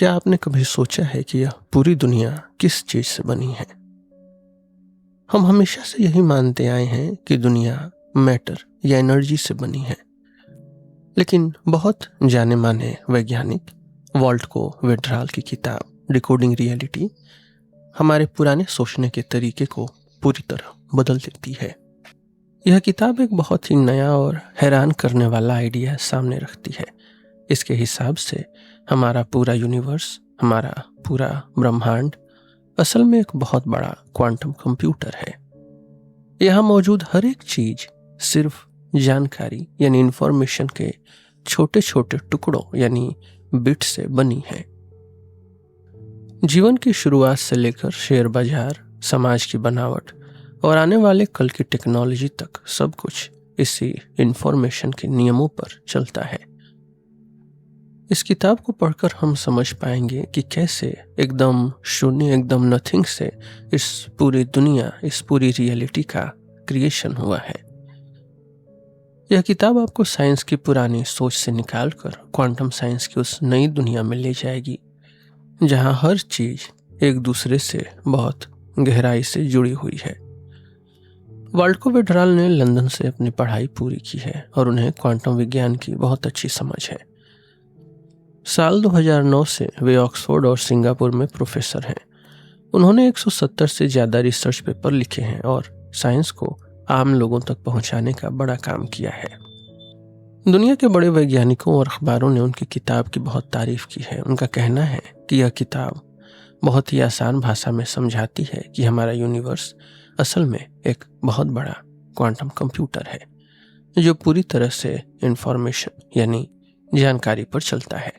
क्या आपने कभी सोचा है कि यह पूरी दुनिया किस चीज से बनी है? हम हमेशा से यही मानते आए हैं कि दुनिया मैटर या एनर्जी से बनी है, लेकिन बहुत जाने माने वैज्ञानिक वॉल्ट को वेड्राल की किताब डिकोडिंग रियलिटी हमारे पुराने सोचने के तरीके को पूरी तरह बदल देती है। यह किताब एक बहुत ही नया और हैरान करने वाला आइडिया सामने रखती है। इसके हिसाब से हमारा पूरा यूनिवर्स, हमारा पूरा ब्रह्मांड असल में एक बहुत बड़ा क्वांटम कंप्यूटर है। यहाँ मौजूद हर एक चीज सिर्फ जानकारी यानी इंफॉर्मेशन के छोटे छोटे टुकड़ों यानी बिट से बनी है। जीवन की शुरुआत से लेकर शेयर बाजार, समाज की बनावट और आने वाले कल की टेक्नोलॉजी तक सब कुछ इसी इंफॉर्मेशन के नियमों पर चलता है। इस किताब को पढ़कर हम समझ पाएंगे कि कैसे एकदम शून्य, एकदम नथिंग से इस पूरी दुनिया, इस पूरी रियलिटी का क्रिएशन हुआ है। यह किताब आपको साइंस की पुरानी सोच से निकालकर क्वांटम साइंस की उस नई दुनिया में ले जाएगी, जहां हर चीज एक दूसरे से बहुत गहराई से जुड़ी हुई है। वॉल्ट वेड्राल ने लंदन से अपनी पढ़ाई पूरी की है और उन्हें क्वांटम विज्ञान की बहुत अच्छी समझ है। साल 2009 से वे ऑक्सफोर्ड और सिंगापुर में प्रोफेसर हैं। उन्होंने 170 से ज्यादा रिसर्च पेपर लिखे हैं और साइंस को आम लोगों तक पहुंचाने का बड़ा काम किया है। दुनिया के बड़े वैज्ञानिकों और अखबारों ने उनकी किताब की बहुत तारीफ की है। उनका कहना है कि यह किताब बहुत ही आसान भाषा में समझाती है कि हमारा यूनिवर्स असल में एक बहुत बड़ा क्वांटम कंप्यूटर है जो पूरी तरह से इंफॉर्मेशन यानी जानकारी पर चलता है।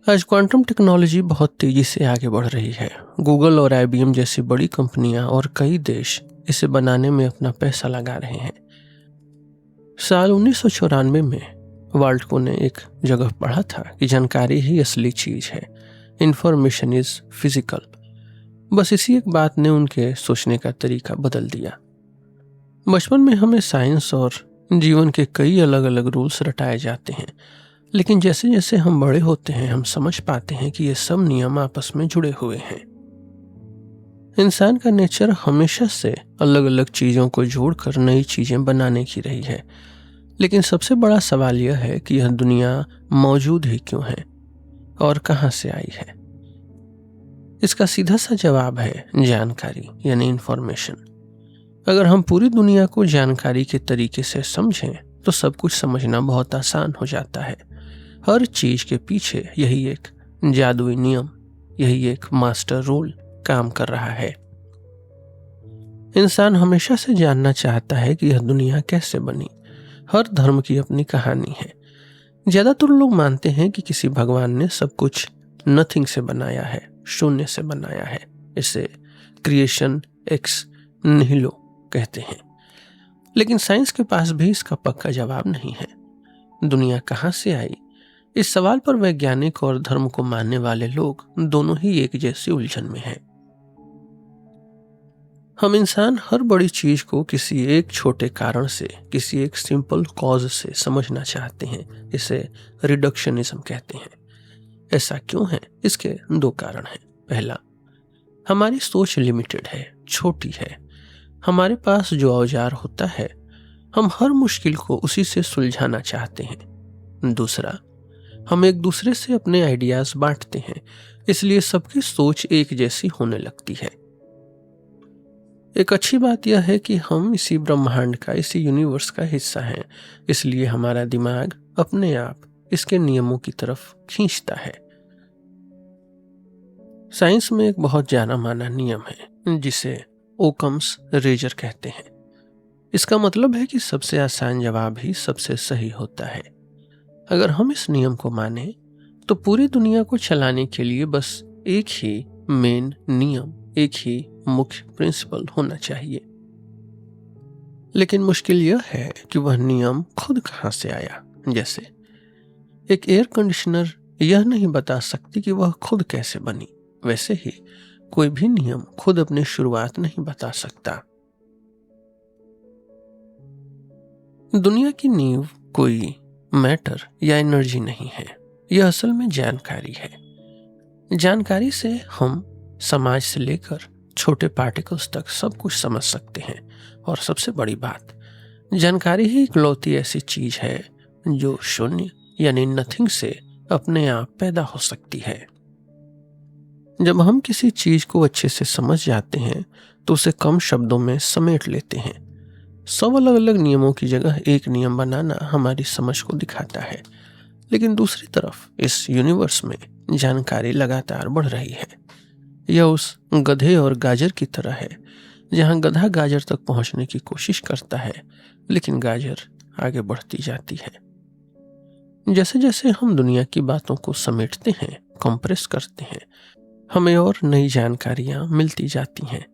आज क्वांटम टेक्नोलॉजी बहुत तेजी से आगे बढ़ रही है। गूगल और IBM जैसी बड़ी कंपनियां और कई देश इसे बनाने में अपना पैसा लगा रहे हैं। साल 1994 में वाल्टको ने एक जगह पढ़ा था कि जानकारी ही असली चीज है, इंफॉर्मेशन इज फिजिकल। बस इसी एक बात ने उनके सोचने का तरीका बदल दिया। बचपन में हमें साइंस और जीवन के कई अलग अलग रूल्स रटाए जाते हैं, लेकिन जैसे जैसे हम बड़े होते हैं हम समझ पाते हैं कि ये सब नियम आपस में जुड़े हुए हैं। इंसान का नेचर हमेशा से अलग अलग चीजों को जोड़कर नई चीजें बनाने की रही है, लेकिन सबसे बड़ा सवाल यह है कि यह दुनिया मौजूद ही क्यों है और कहां से आई है। इसका सीधा सा जवाब है जानकारी यानी इंफॉर्मेशन। अगर हम पूरी दुनिया को जानकारी के तरीके से समझें तो सब कुछ समझना बहुत आसान हो जाता है। हर चीज के पीछे यही एक जादुई नियम, यही एक मास्टर रूल काम कर रहा है। इंसान हमेशा से जानना चाहता है कि यह दुनिया कैसे बनी। हर धर्म की अपनी कहानी है। ज्यादातर लोग मानते हैं कि किसी भगवान ने सब कुछ नथिंग से बनाया है, शून्य से बनाया है। इसे क्रिएशन एक्स निहिलो कहते हैं। लेकिन साइंस के पास भी इसका पक्का जवाब नहीं है। दुनिया कहां से आई, इस सवाल पर वैज्ञानिक और धर्म को मानने वाले लोग दोनों ही एक जैसी उलझन में हैं। हम इंसान हर बड़ी चीज को किसी एक छोटे कारण से, किसी एक सिंपल कॉज से समझना चाहते हैं। इसे रिडक्शनिज्म कहते हैं। ऐसा क्यों है? इसके दो कारण हैं। पहला, हमारी सोच लिमिटेड है, छोटी है। हमारे पास जो औजार होता है हम हर मुश्किल को उसी से सुलझाना चाहते हैं। दूसरा, हम एक दूसरे से अपने आइडियाज बांटते हैं, इसलिए सबकी सोच एक जैसी होने लगती है। एक अच्छी बात यह है कि हम इसी ब्रह्मांड का, इसी यूनिवर्स का हिस्सा हैं, इसलिए हमारा दिमाग अपने आप इसके नियमों की तरफ खींचता है। साइंस में एक बहुत जाना माना नियम है जिसे ओकम्स रेजर कहते हैं। इसका मतलब है कि सबसे आसान जवाब ही सबसे सही होता है। अगर हम इस नियम को माने तो पूरी दुनिया को चलाने के लिए बस एक ही मेन नियम, एक ही मुख्य प्रिंसिपल होना चाहिए। लेकिन मुश्किल यह है कि वह नियम खुद कहां से आया। जैसे एक एयर कंडीशनर यह नहीं बता सकती कि वह खुद कैसे बनी, वैसे ही कोई भी नियम खुद अपनी शुरुआत नहीं बता सकता। दुनिया की नींव कोई मैटर या एनर्जी नहीं है, यह असल में जानकारी है। जानकारी से हम समाज से लेकर छोटे पार्टिकल्स तक सब कुछ समझ सकते हैं। और सबसे बड़ी बात, जानकारी ही इकलौती ऐसी चीज है जो शून्य यानी नथिंग से अपने आप पैदा हो सकती है। जब हम किसी चीज को अच्छे से समझ जाते हैं तो उसे कम शब्दों में समेट लेते हैं। 100 अलग अलग नियमों की जगह एक नियम बनाना हमारी समझ को दिखाता है। लेकिन दूसरी तरफ इस यूनिवर्स में जानकारी लगातार बढ़ रही है। यह उस गधे और गाजर की तरह है, जहां गधा गाजर तक पहुंचने की कोशिश करता है लेकिन गाजर आगे बढ़ती जाती है। जैसे जैसे हम दुनिया की बातों को समेटते हैं, कंप्रेस करते हैं, हमें और नई जानकारियां मिलती जाती हैं।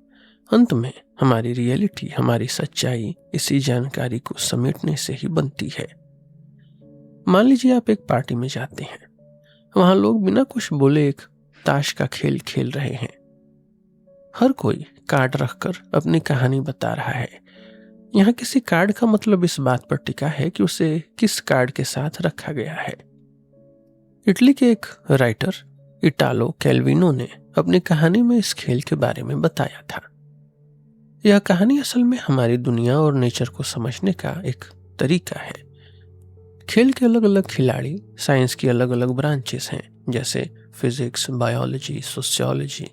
अंत में हमारी रियलिटी, हमारी सच्चाई इसी जानकारी को समेटने से ही बनती है। मान लीजिए आप एक पार्टी में जाते हैं, वहां लोग बिना कुछ बोले एक ताश का खेल खेल रहे हैं। हर कोई कार्ड रखकर अपनी कहानी बता रहा है। यहाँ किसी कार्ड का मतलब इस बात पर टिका है कि उसे किस कार्ड के साथ रखा गया है। इटली के एक राइटर इटालो कैल्विनो ने अपनी कहानी में इस खेल के बारे में बताया था। यह कहानी असल में हमारी दुनिया और नेचर को समझने का एक तरीका है। खेल के अलग अलग खिलाड़ी साइंस की अलग अलग ब्रांचेस हैं, जैसे फिजिक्स, बायोलॉजी, सोशियोलॉजी।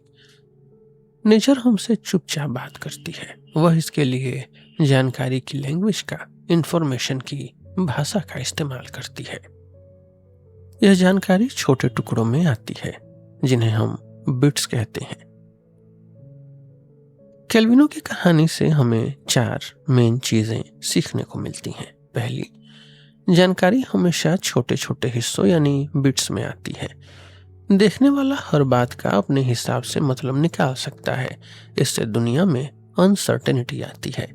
नेचर हमसे चुपचाप बात करती है। वह इसके लिए जानकारी की लैंग्वेज का, इंफॉर्मेशन की भाषा का इस्तेमाल करती है। यह जानकारी छोटे टुकड़ों में आती है जिन्हें हम बिट्स कहते हैं। कैल्विनो की कहानी से हमें 4 मेन चीजें सीखने को मिलती हैं। पहली, जानकारी हमेशा छोटे छोटे हिस्सों यानी बिट्स में आती है। देखने वाला हर बात का अपने हिसाब से मतलब निकाल सकता है। इससे दुनिया में अनसर्टेनिटी आती है।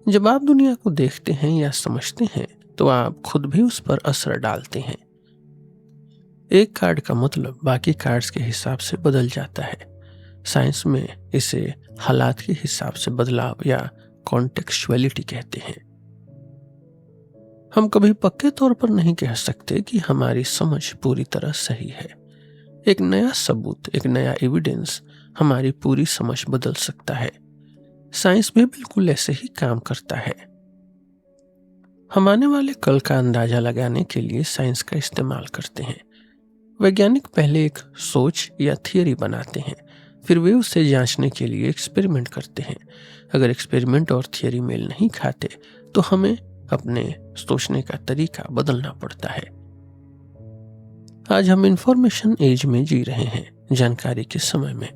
जब आप दुनिया को देखते हैं या समझते हैं तो आप खुद भी उस पर असर डालते हैं। एक कार्ड का मतलब बाकी कार्ड्स के हिसाब से बदल जाता है। साइंस में इसे हालात के हिसाब से बदलाव या कॉन्टेक्सचुअलिटी कहते हैं। हम कभी पक्के तौर पर नहीं कह सकते कि हमारी समझ पूरी तरह सही है। एक नया सबूत, एक नया एविडेंस हमारी पूरी समझ बदल सकता है। साइंस भी बिल्कुल ऐसे ही काम करता है। हम आने वाले कल का अंदाजा लगाने के लिए साइंस का इस्तेमाल करते हैं। वैज्ञानिक पहले एक सोच या थियरी बनाते हैं, फिर वे उसे जांचने के लिए एक्सपेरिमेंट करते हैं। अगर एक्सपेरिमेंट और थियरी मेल नहीं खाते तो हमें अपने सोचने का तरीका बदलना पड़ता है। आज हम इंफॉर्मेशन एज में जी रहे हैं, जानकारी के समय में।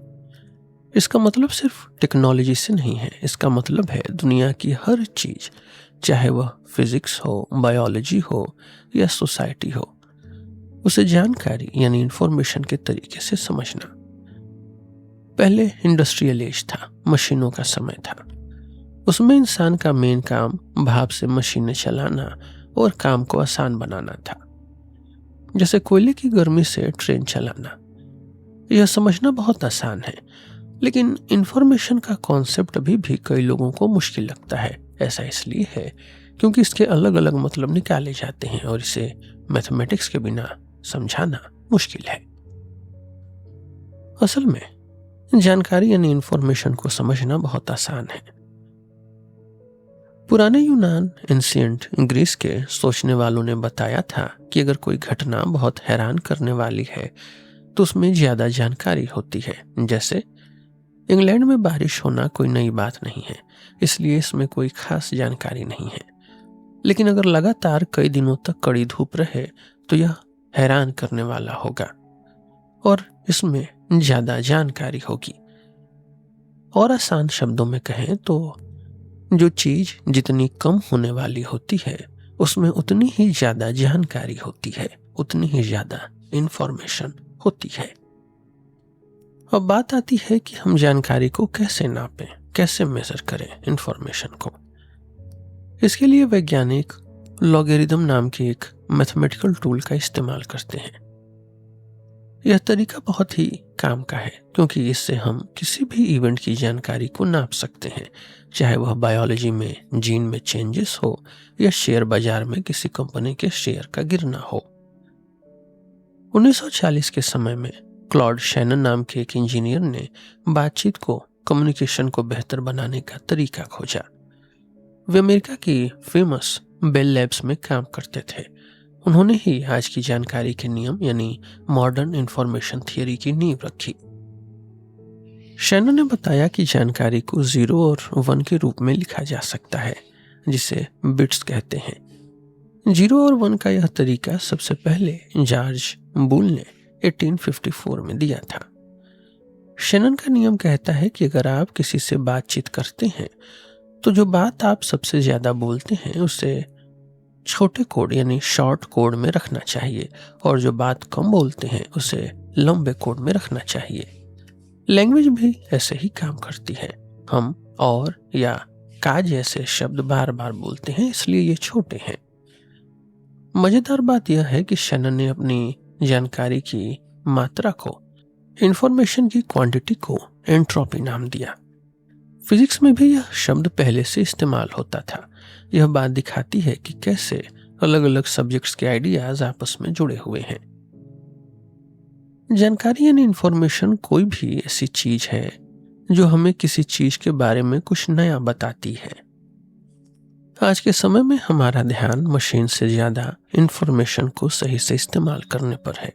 इसका मतलब सिर्फ टेक्नोलॉजी से नहीं है। इसका मतलब है दुनिया की हर चीज, चाहे वह फिजिक्स हो, बायोलॉजी हो या सोसाइटी हो, उसे जानकारी यानी इंफॉर्मेशन के तरीके से समझना। पहले इंडस्ट्रियल एज था, मशीनों का समय था। उसमें इंसान का मेन काम भाप से मशीनें चलाना और काम को आसान बनाना था, जैसे कोयले की गर्मी से ट्रेन चलाना। यह समझना बहुत आसान है, लेकिन इंफॉर्मेशन का कॉन्सेप्ट अभी भी कई लोगों को मुश्किल लगता है। ऐसा इसलिए है क्योंकि इसके अलग अलग मतलब निकाले जाते हैं और इसे मैथमेटिक्स के बिना समझाना मुश्किल है। असल में जानकारी यानी इंफॉर्मेशन को समझना बहुत आसान है। पुराने यूनान, एंशिएंट ग्रीस के सोचने वालों ने बताया था कि अगर कोई घटना बहुत हैरान करने वाली है तो उसमें ज्यादा जानकारी होती है। जैसे इंग्लैंड में बारिश होना कोई नई बात नहीं है, इसलिए इसमें कोई खास जानकारी नहीं है। लेकिन अगर लगातार कई दिनों तक कड़ी धूप रहे तो यह हैरान करने वाला होगा और इसमें ज्यादा जानकारी होगी। और आसान शब्दों में कहें तो जो चीज जितनी कम होने वाली होती है उसमें उतनी ही ज्यादा जानकारी होती है, उतनी ही ज्यादा इंफॉर्मेशन होती है। अब बात आती है कि हम जानकारी को कैसे नापें, कैसे मेजर करें इंफॉर्मेशन को। इसके लिए वैज्ञानिक लॉगरिदम नाम की एक मैथमेटिकल टूल का इस्तेमाल करते हैं। यह तरीका बहुत ही काम का है क्योंकि इससे हम किसी भी इवेंट की जानकारी को नाप सकते हैं, चाहे वह बायोलॉजी में जीन में चेंजेस हो या शेयर बाजार में किसी कंपनी के शेयर का गिरना हो। 1940 के समय में क्लॉड शैनन नाम के एक इंजीनियर ने बातचीत को, कम्युनिकेशन को बेहतर बनाने का तरीका खोजा। वे अमेरिका की फेमस बेल लैब्स में काम करते थे। उन्होंने ही आज की जानकारी के नियम यानी मॉडर्न इंफॉर्मेशन थियरी की नींव रखी। शैनन ने बताया कि जानकारी को 0 और 1 के रूप में लिखा जा सकता है, जिसे बिट्स कहते हैं। 0 और 1 का यह तरीका सबसे पहले जॉर्ज बुल ने 1854 में दिया था। शैनन का नियम कहता है कि अगर आप किसी से बातचीत करते हैं तो जो बात आप सबसे ज्यादा बोलते हैं उसे छोटे कोड यानी शॉर्ट कोड में रखना चाहिए और जो बात कम बोलते हैं उसे लंबे कोड में रखना चाहिए। लैंग्वेज भी ऐसे ही काम करती है। हम और या का जैसे शब्द बार बार बोलते हैं, इसलिए ये छोटे हैं। मजेदार बात यह है कि शैनन ने अपनी जानकारी की मात्रा को, इंफॉर्मेशन की क्वांटिटी को एंट्रोपी नाम दिया। फिजिक्स में भी यह शब्द पहले से इस्तेमाल होता था। यह बात दिखाती है कि कैसे अलग अलग सब्जेक्ट्स के आइडियाज आपस में जुड़े हुए हैं। जानकारी यानी इंफॉर्मेशन कोई भी ऐसी चीज है जो हमें किसी चीज के बारे में कुछ नया बताती है। आज के समय में हमारा ध्यान मशीन से ज्यादा इंफॉर्मेशन को सही से इस्तेमाल करने पर है।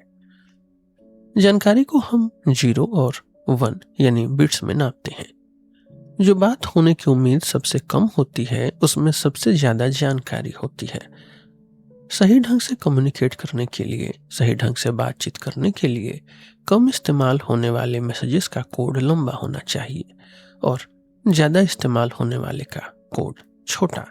जानकारी को हम 0 और 1 यानी बिट्स में नापते हैं। जो बात होने की उम्मीद सबसे कम होती है उसमें सबसे ज्यादा जानकारी होती है। सही ढंग से कम्युनिकेट करने के लिए, सही ढंग से बातचीत करने के लिए कम इस्तेमाल होने वाले मैसेजेस का कोड लंबा होना चाहिए और ज्यादा इस्तेमाल होने वाले का कोड छोटा।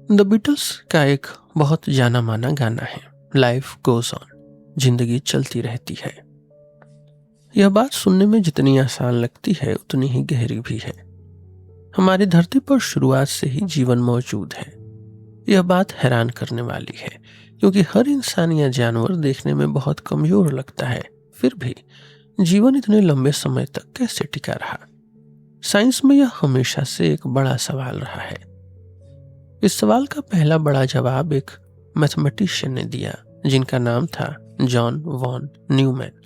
द बीटल्स का एक बहुत जाना माना गाना है, लाइफ गोज ऑन, जिंदगी चलती रहती है। यह बात सुनने में जितनी आसान लगती है उतनी ही गहरी भी है। हमारी धरती पर शुरुआत से ही जीवन मौजूद है। यह बात हैरान करने वाली है क्योंकि हर इंसान या जानवर देखने में बहुत कमजोर लगता है, फिर भी जीवन इतने लंबे समय तक कैसे टिका रहा। साइंस में यह हमेशा से एक बड़ा सवाल रहा है। इस सवाल का पहला बड़ा जवाब एक मैथमेटिशियन ने दिया जिनका नाम था जॉन वॉन न्यूमैन।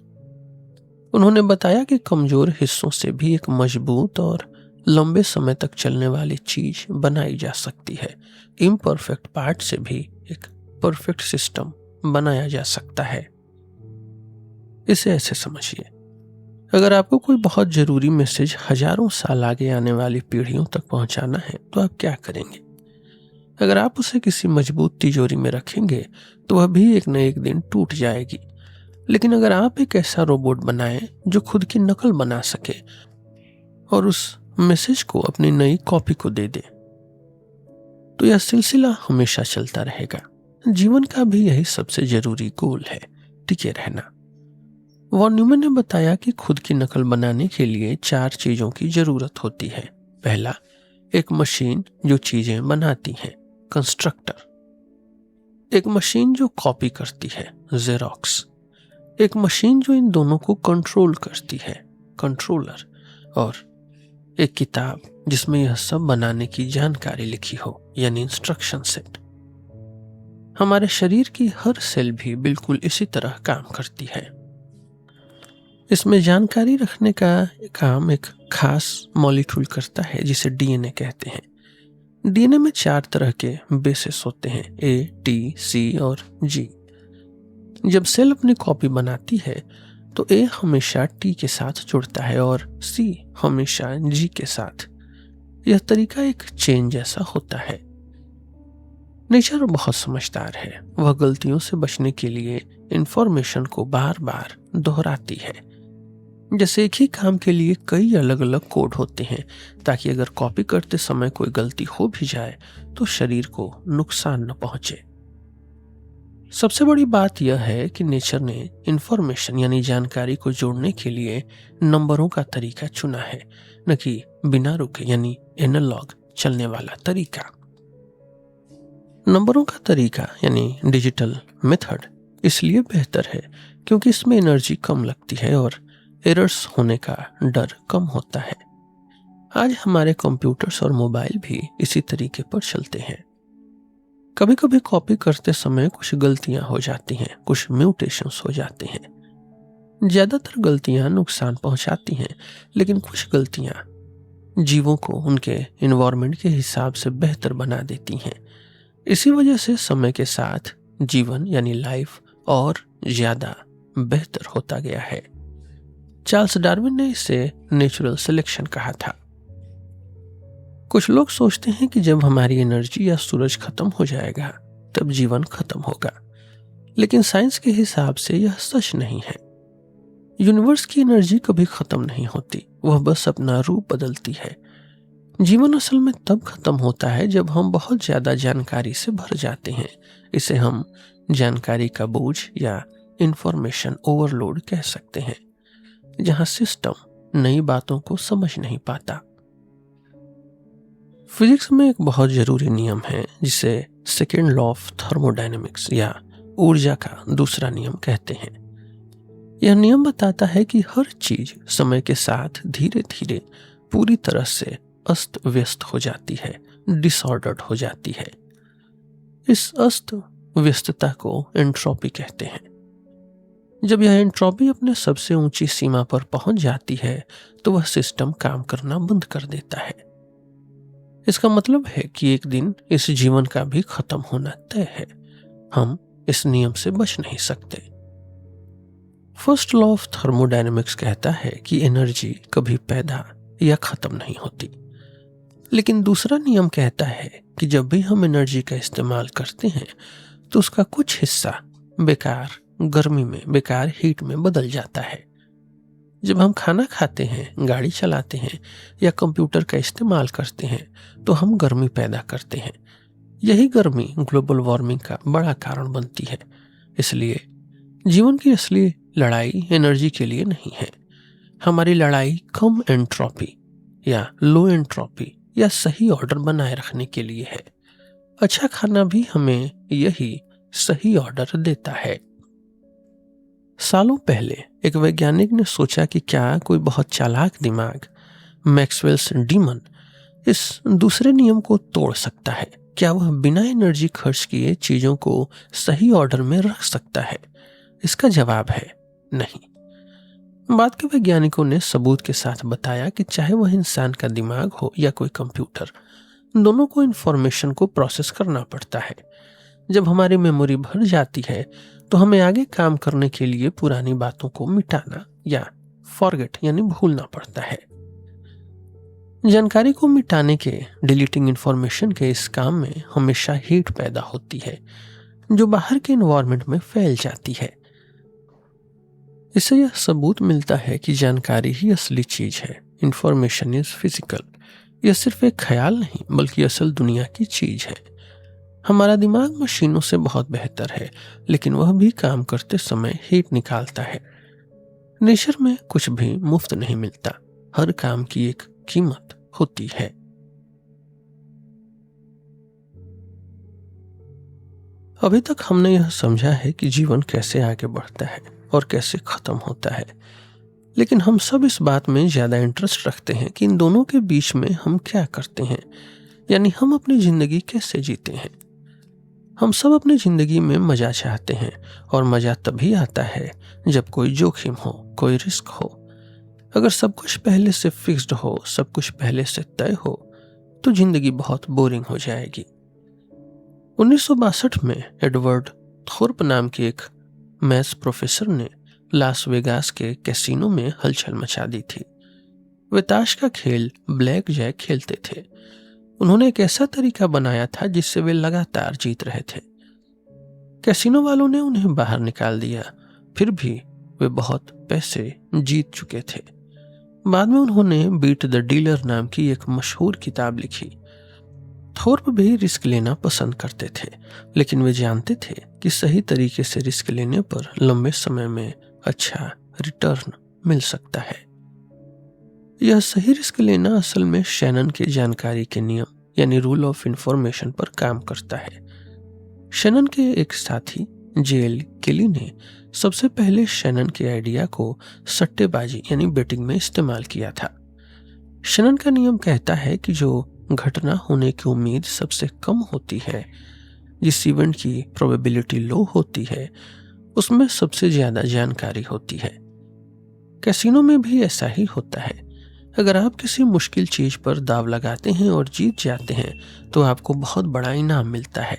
उन्होंने बताया कि कमजोर हिस्सों से भी एक मजबूत और लंबे समय तक चलने वाली चीज बनाई जा सकती है। इम्परफेक्ट पार्ट से भी एक परफेक्ट सिस्टम बनाया जा सकता है। इसे ऐसे समझिए, अगर आपको कोई बहुत जरूरी मैसेज हजारों साल आगे आने वाली पीढ़ियों तक पहुंचाना है तो आप क्या करेंगे? अगर आप उसे किसी मजबूत तिजोरी में रखेंगे तो वह भी एक न एक दिन टूट जाएगी। लेकिन अगर आप एक ऐसा रोबोट बनाएं जो खुद की नकल बना सके और उस मैसेज को अपनी नई कॉपी को दे दे तो यह सिलसिला हमेशा चलता रहेगा। जीवन का भी यही सबसे जरूरी गोल है, टिके रहना। वॉन न्यूमैन ने बताया कि खुद की नकल बनाने के लिए 4 चीजों की जरूरत होती है। पहला, एक मशीन जो चीजें बनाती है, कंस्ट्रक्टर। एक मशीन जो कॉपी करती है, जेरोक्स। एक मशीन जो इन दोनों को कंट्रोल करती है, कंट्रोलर। और एक किताब जिसमें यह सब बनाने की जानकारी लिखी हो, यानी इंस्ट्रक्शन सेट। हमारे शरीर की हर सेल भी बिल्कुल इसी तरह काम करती है। इसमें जानकारी रखने का काम एक खास मॉलिक्यूल करता है जिसे डीएनए कहते हैं। डीएनए में 4 तरह के बेसिस होते हैं, ए, टी, सी और जी। जब सेल अपनी कॉपी बनाती है तो ए हमेशा टी के साथ जुड़ता है और सी हमेशा जी के साथ। यह तरीका एक चेन जैसा होता है। नेचर बहुत समझदार है। वह गलतियों से बचने के लिए इंफॉर्मेशन को बार बार दोहराती है। जैसे एक ही काम के लिए कई अलग अलग कोड होते हैं ताकि अगर कॉपी करते समय कोई गलती हो भी जाए तो शरीर को नुकसान न पहुंचे। सबसे बड़ी बात यह है कि नेचर ने इंफॉर्मेशन यानी जानकारी को जोड़ने के लिए नंबरों का तरीका चुना है, न कि बिना रुके यानी एनालॉग चलने वाला तरीका। नंबरों का तरीका यानी डिजिटल मेथड इसलिए बेहतर है क्योंकि इसमें एनर्जी कम लगती है और एरर्स होने का डर कम होता है। आज हमारे कंप्यूटर्स और मोबाइल भी इसी तरीके पर चलते हैं। कभी कभी कॉपी करते समय कुछ गलतियां हो जाती हैं, कुछ म्यूटेशंस हो जाते हैं। ज्यादातर गलतियां नुकसान पहुंचाती हैं, लेकिन कुछ गलतियां जीवों को उनके एनवायरनमेंट के हिसाब से बेहतर बना देती हैं। इसी वजह से समय के साथ जीवन यानी लाइफ और ज्यादा बेहतर होता गया है। चार्ल्स डार्विन ने इसे नेचुरल सिलेक्शन कहा था। कुछ लोग सोचते हैं कि जब हमारी एनर्जी या सूरज खत्म हो जाएगा तब जीवन खत्म होगा, लेकिन साइंस के हिसाब से यह सच नहीं है। यूनिवर्स की एनर्जी कभी खत्म नहीं होती, वह बस अपना रूप बदलती है। जीवन असल में तब खत्म होता है जब हम बहुत ज्यादा जानकारी से भर जाते हैं। इसे हम जानकारी का बोझ या इंफॉर्मेशन ओवरलोड कह सकते हैं, जहां सिस्टम नई बातों को समझ नहीं पाता। फिजिक्स में एक बहुत जरूरी नियम है जिसे सेकेंड लॉ ऑफ थर्मोडायनेमिक्स या ऊर्जा का दूसरा नियम कहते हैं। यह नियम बताता है कि हर चीज समय के साथ धीरे धीरे पूरी तरह से अस्त व्यस्त हो जाती है, डिसऑर्डर्ड हो जाती है। इस अस्त व्यस्तता को एंट्रोपी कहते हैं। जब यह एंट्रोपी अपने सबसे ऊंची सीमा पर पहुंच जाती है तो वह सिस्टम काम करना बंद कर देता है। इसका मतलब है कि एक दिन इस जीवन का भी खत्म होना तय है। हम इस नियम से बच नहीं सकते। फर्स्ट लॉ ऑफ थर्मोडायनेमिक्स कहता है कि एनर्जी कभी पैदा या खत्म नहीं होती, लेकिन दूसरा नियम कहता है कि जब भी हम एनर्जी का इस्तेमाल करते हैं तो उसका कुछ हिस्सा बेकार गर्मी में, बेकार हीट में बदल जाता है। जब हम खाना खाते हैं, गाड़ी चलाते हैं या कंप्यूटर का इस्तेमाल करते हैं तो हम गर्मी पैदा करते हैं। यही गर्मी ग्लोबल वार्मिंग का बड़ा कारण बनती है। इसलिए जीवन की असली लड़ाई एनर्जी के लिए नहीं है। हमारी लड़ाई कम एंट्रोपी या लो एंट्रोपी या सही ऑर्डर बनाए रखने के लिए है। अच्छा खाना भी हमें यही सही ऑर्डर देता है। सालों पहले एक वैज्ञानिक ने सोचा कि क्या कोई बहुत चालाक दिमाग, मैक्सवेल्स डीमन, इस दूसरे नियम को तोड़ सकता है। क्या वह बिना एनर्जी खर्च किए चीजों को सही ऑर्डर में रख सकता है? इसका जवाब है नहीं। बाद के वैज्ञानिकों ने सबूत के साथ बताया कि चाहे वह इंसान का दिमाग हो या कोई कंप्यूटर, दोनों को इंफॉर्मेशन को प्रोसेस करना पड़ता है। जब हमारी मेमोरी भर जाती है तो हमें आगे काम करने के लिए पुरानी बातों को मिटाना या फॉरगेट यानी भूलना पड़ता है। जानकारी को मिटाने के, डिलीटिंग इंफॉर्मेशन के इस काम में हमेशा हीट पैदा होती है जो बाहर के एनवायरनमेंट में फैल जाती है। इससे यह सबूत मिलता है कि जानकारी ही असली चीज है। Information is physical. यह सिर्फ एक ख्याल नहीं बल्कि असल दुनिया की चीज है। हमारा दिमाग मशीनों से बहुत बेहतर है, लेकिन वह भी काम करते समय हीट निकालता है। नेचर में कुछ भी मुफ्त नहीं मिलता, हर काम की एक कीमत होती है। अभी तक हमने यह समझा है कि जीवन कैसे आगे बढ़ता है और कैसे खत्म होता है, लेकिन हम सब इस बात में ज्यादा इंटरेस्ट रखते हैं कि इन दोनों के बीच में हम क्या करते हैं, यानी हम अपनी जिंदगी कैसे जीते हैं। हम सब अपनी जिंदगी में मजा चाहते हैं और मजा तभी आता है जब कोई जोखिम हो, कोई रिस्क हो। अगर सब कुछ पहले से फिक्स्ड हो, सब कुछ पहले से तय हो, तो जिंदगी बहुत बोरिंग हो जाएगी। 1962 में एडवर्ड थोर्प नाम के एक मैथ्स प्रोफेसर ने लास वेगास के कैसीनो में हलचल मचा दी थी। वे ताश का खेल ब्लैक जैक खेलते थे। उन्होंने एक ऐसा तरीका बनाया था जिससे वे लगातार जीत रहे थे। कैसीनो वालों ने उन्हें बाहर निकाल दिया, फिर भी वे बहुत पैसे जीत चुके थे। बाद में उन्होंने बीट द डीलर नाम की एक मशहूर किताब लिखी। थोर्प भी रिस्क लेना पसंद करते थे, लेकिन वे जानते थे कि सही तरीके से रिस्क लेने पर लंबे समय में अच्छा रिटर्न मिल सकता है। यह सही रिस्क लेना असल में शैनन के जानकारी के नियम यानी रूल ऑफ इंफॉर्मेशन पर काम करता है। शैनन के एक साथी जेल केली ने सबसे पहले शैनन के आइडिया को सट्टेबाजी यानी बेटिंग में इस्तेमाल किया था। शैनन का नियम कहता है कि जो घटना होने की उम्मीद सबसे कम होती है, जिस इवेंट की प्रोबेबिलिटी लो होती है, उसमें सबसे ज्यादा जानकारी होती है। कैसीनो में भी ऐसा ही होता है। अगर आप किसी मुश्किल चीज पर दाव लगाते हैं और जीत जाते हैं तो आपको बहुत बड़ा इनाम मिलता है।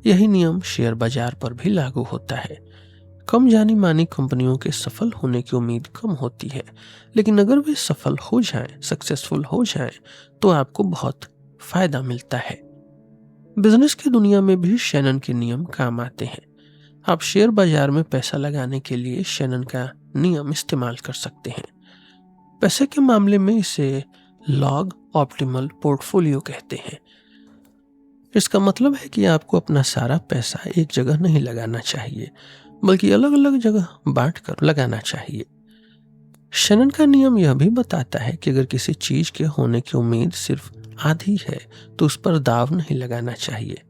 यही नियम शेयर बाजार पर भी लागू होता है। कम जानी मानी कंपनियों के सफल होने की उम्मीद कम होती है, लेकिन अगर वे सफल हो जाएं, सक्सेसफुल हो जाएं, तो आपको बहुत फायदा मिलता है। बिजनेस की दुनिया में भी शैनन के नियम काम आते हैं। आप शेयर बाजार में पैसा लगाने के लिए शैनन का नियम इस्तेमाल कर सकते हैं। पैसे के मामले में इसे लॉग ऑप्टिमल पोर्टफोलियो कहते हैं। इसका मतलब है कि आपको अपना सारा पैसा एक जगह नहीं लगाना चाहिए, बल्कि अलग अलग जगह बांटकर लगाना चाहिए। शैनन का नियम यह भी बताता है कि अगर किसी चीज के होने की उम्मीद सिर्फ आधी है तो उस पर दाव नहीं लगाना चाहिए,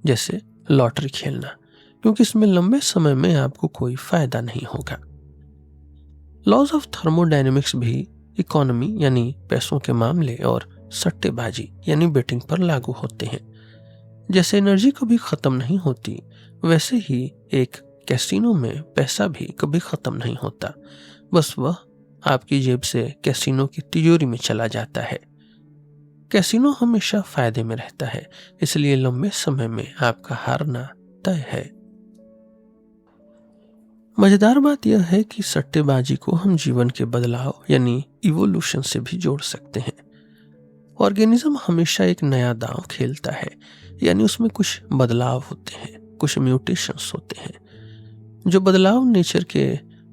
जैसे लॉटरी खेलना, क्योंकि इसमें लंबे समय में आपको कोई फायदा नहीं होगा। लॉज ऑफ थर्मोडायनेमिक्स भी इकोनॉमी यानी पैसों के मामले और सट्टेबाजी यानी बेटिंग पर लागू होते हैं। जैसे एनर्जी कभी खत्म नहीं होती, वैसे ही एक कैसीनो में पैसा भी कभी खत्म नहीं होता, बस वह आपकी जेब से कैसीनो की तिजोरी में चला जाता है। कैसीनो हमेशा फायदे में रहता है, इसलिए लंबे समय में आपका हारना तय है। मजेदार बात यह है कि सट्टेबाजी को हम जीवन के बदलाव यानी इवोल्यूशन से भी जोड़ सकते हैं। ऑर्गेनिज्म हमेशा एक नया दांव खेलता है, यानी उसमें कुछ बदलाव होते हैं, कुछ म्यूटेशंस होते हैं। जो बदलाव नेचर के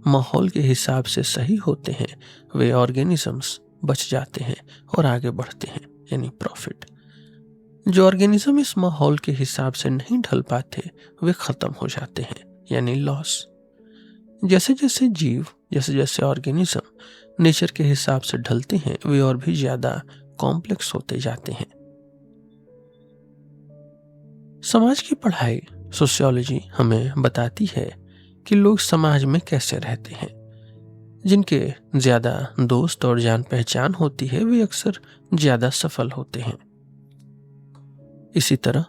माहौल के हिसाब से सही होते हैं, वे ऑर्गेनिजम्स बच जाते हैं और आगे बढ़ते हैं, यानी प्रॉफिट। जो ऑर्गेनिज्म इस माहौल के हिसाब से नहीं ढल पाते, वे खत्म हो जाते हैं, यानी लॉस। जैसे जैसे जीव, जैसे जैसे ऑर्गेनिज्म नेचर के हिसाब से ढलते हैं, वे और भी ज्यादा कॉम्प्लेक्स होते जाते हैं। समाज की पढ़ाई सोशियोलॉजी हमें बताती है कि लोग समाज में कैसे रहते हैं। जिनके ज्यादा दोस्त और जान पहचान होती है, वे अक्सर ज्यादा सफल होते हैं। इसी तरह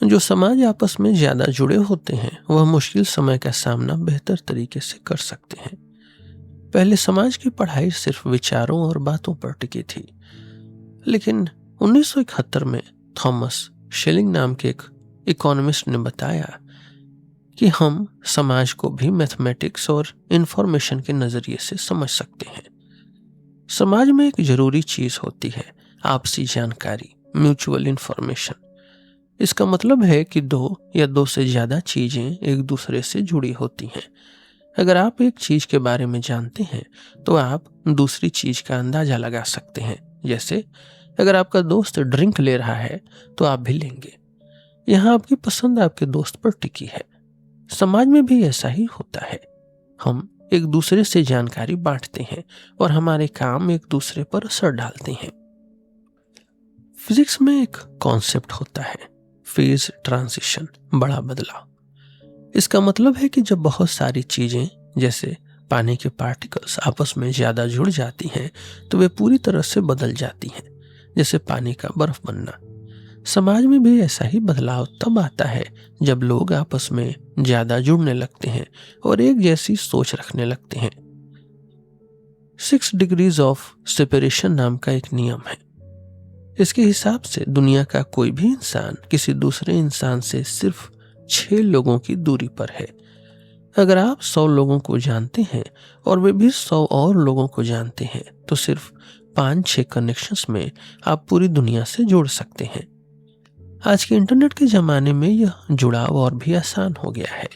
जो समाज आपस में ज्यादा जुड़े होते हैं, वह मुश्किल समय का सामना बेहतर तरीके से कर सकते हैं। पहले समाज की पढ़ाई सिर्फ विचारों और बातों पर टिकी थी, लेकिन 1971 में थॉमस शेलिंग नाम के एक इकोनॉमिस्ट ने बताया कि हम समाज को भी मैथमेटिक्स और इंफॉर्मेशन के नजरिए से समझ सकते हैं। समाज में एक जरूरी चीज होती है आपसी जानकारी, म्यूचुअल इंफॉर्मेशन। इसका मतलब है कि दो या दो से ज्यादा चीजें एक दूसरे से जुड़ी होती हैं। अगर आप एक चीज के बारे में जानते हैं तो आप दूसरी चीज का अंदाजा लगा सकते हैं। जैसे अगर आपका दोस्त ड्रिंक ले रहा है तो आप भी लेंगे। यहाँ आपकी पसंद आपके दोस्त पर टिकी है। समाज में भी ऐसा ही होता है। हम एक दूसरे से जानकारी बांटते हैं और हमारे काम एक दूसरे पर असर डालते हैं। फिजिक्स में एक कॉन्सेप्ट होता है फेज ट्रांजिशन, बड़ा बदलाव। इसका मतलब है कि जब बहुत सारी चीजें जैसे पानी के पार्टिकल्स आपस में ज्यादा जुड़ जाती हैं तो वे पूरी तरह से बदल जाती हैं, जैसे पानी का बर्फ बनना। समाज में भी ऐसा ही बदलाव तब आता है जब लोग आपस में ज्यादा जुड़ने लगते हैं और एक जैसी सोच रखने लगते हैं। 6 डिग्रीज ऑफ सेपरेशन नाम का एक नियम है। इसके हिसाब से दुनिया का कोई भी इंसान किसी दूसरे इंसान से सिर्फ 6 लोगों की दूरी पर है। अगर आप 100 लोगों को जानते हैं और वे भी 100 और लोगों को जानते हैं तो सिर्फ 5-6 कनेक्शंस में आप पूरी दुनिया से जुड़ सकते हैं। आज के इंटरनेट के जमाने में यह जुड़ाव और भी आसान हो गया है,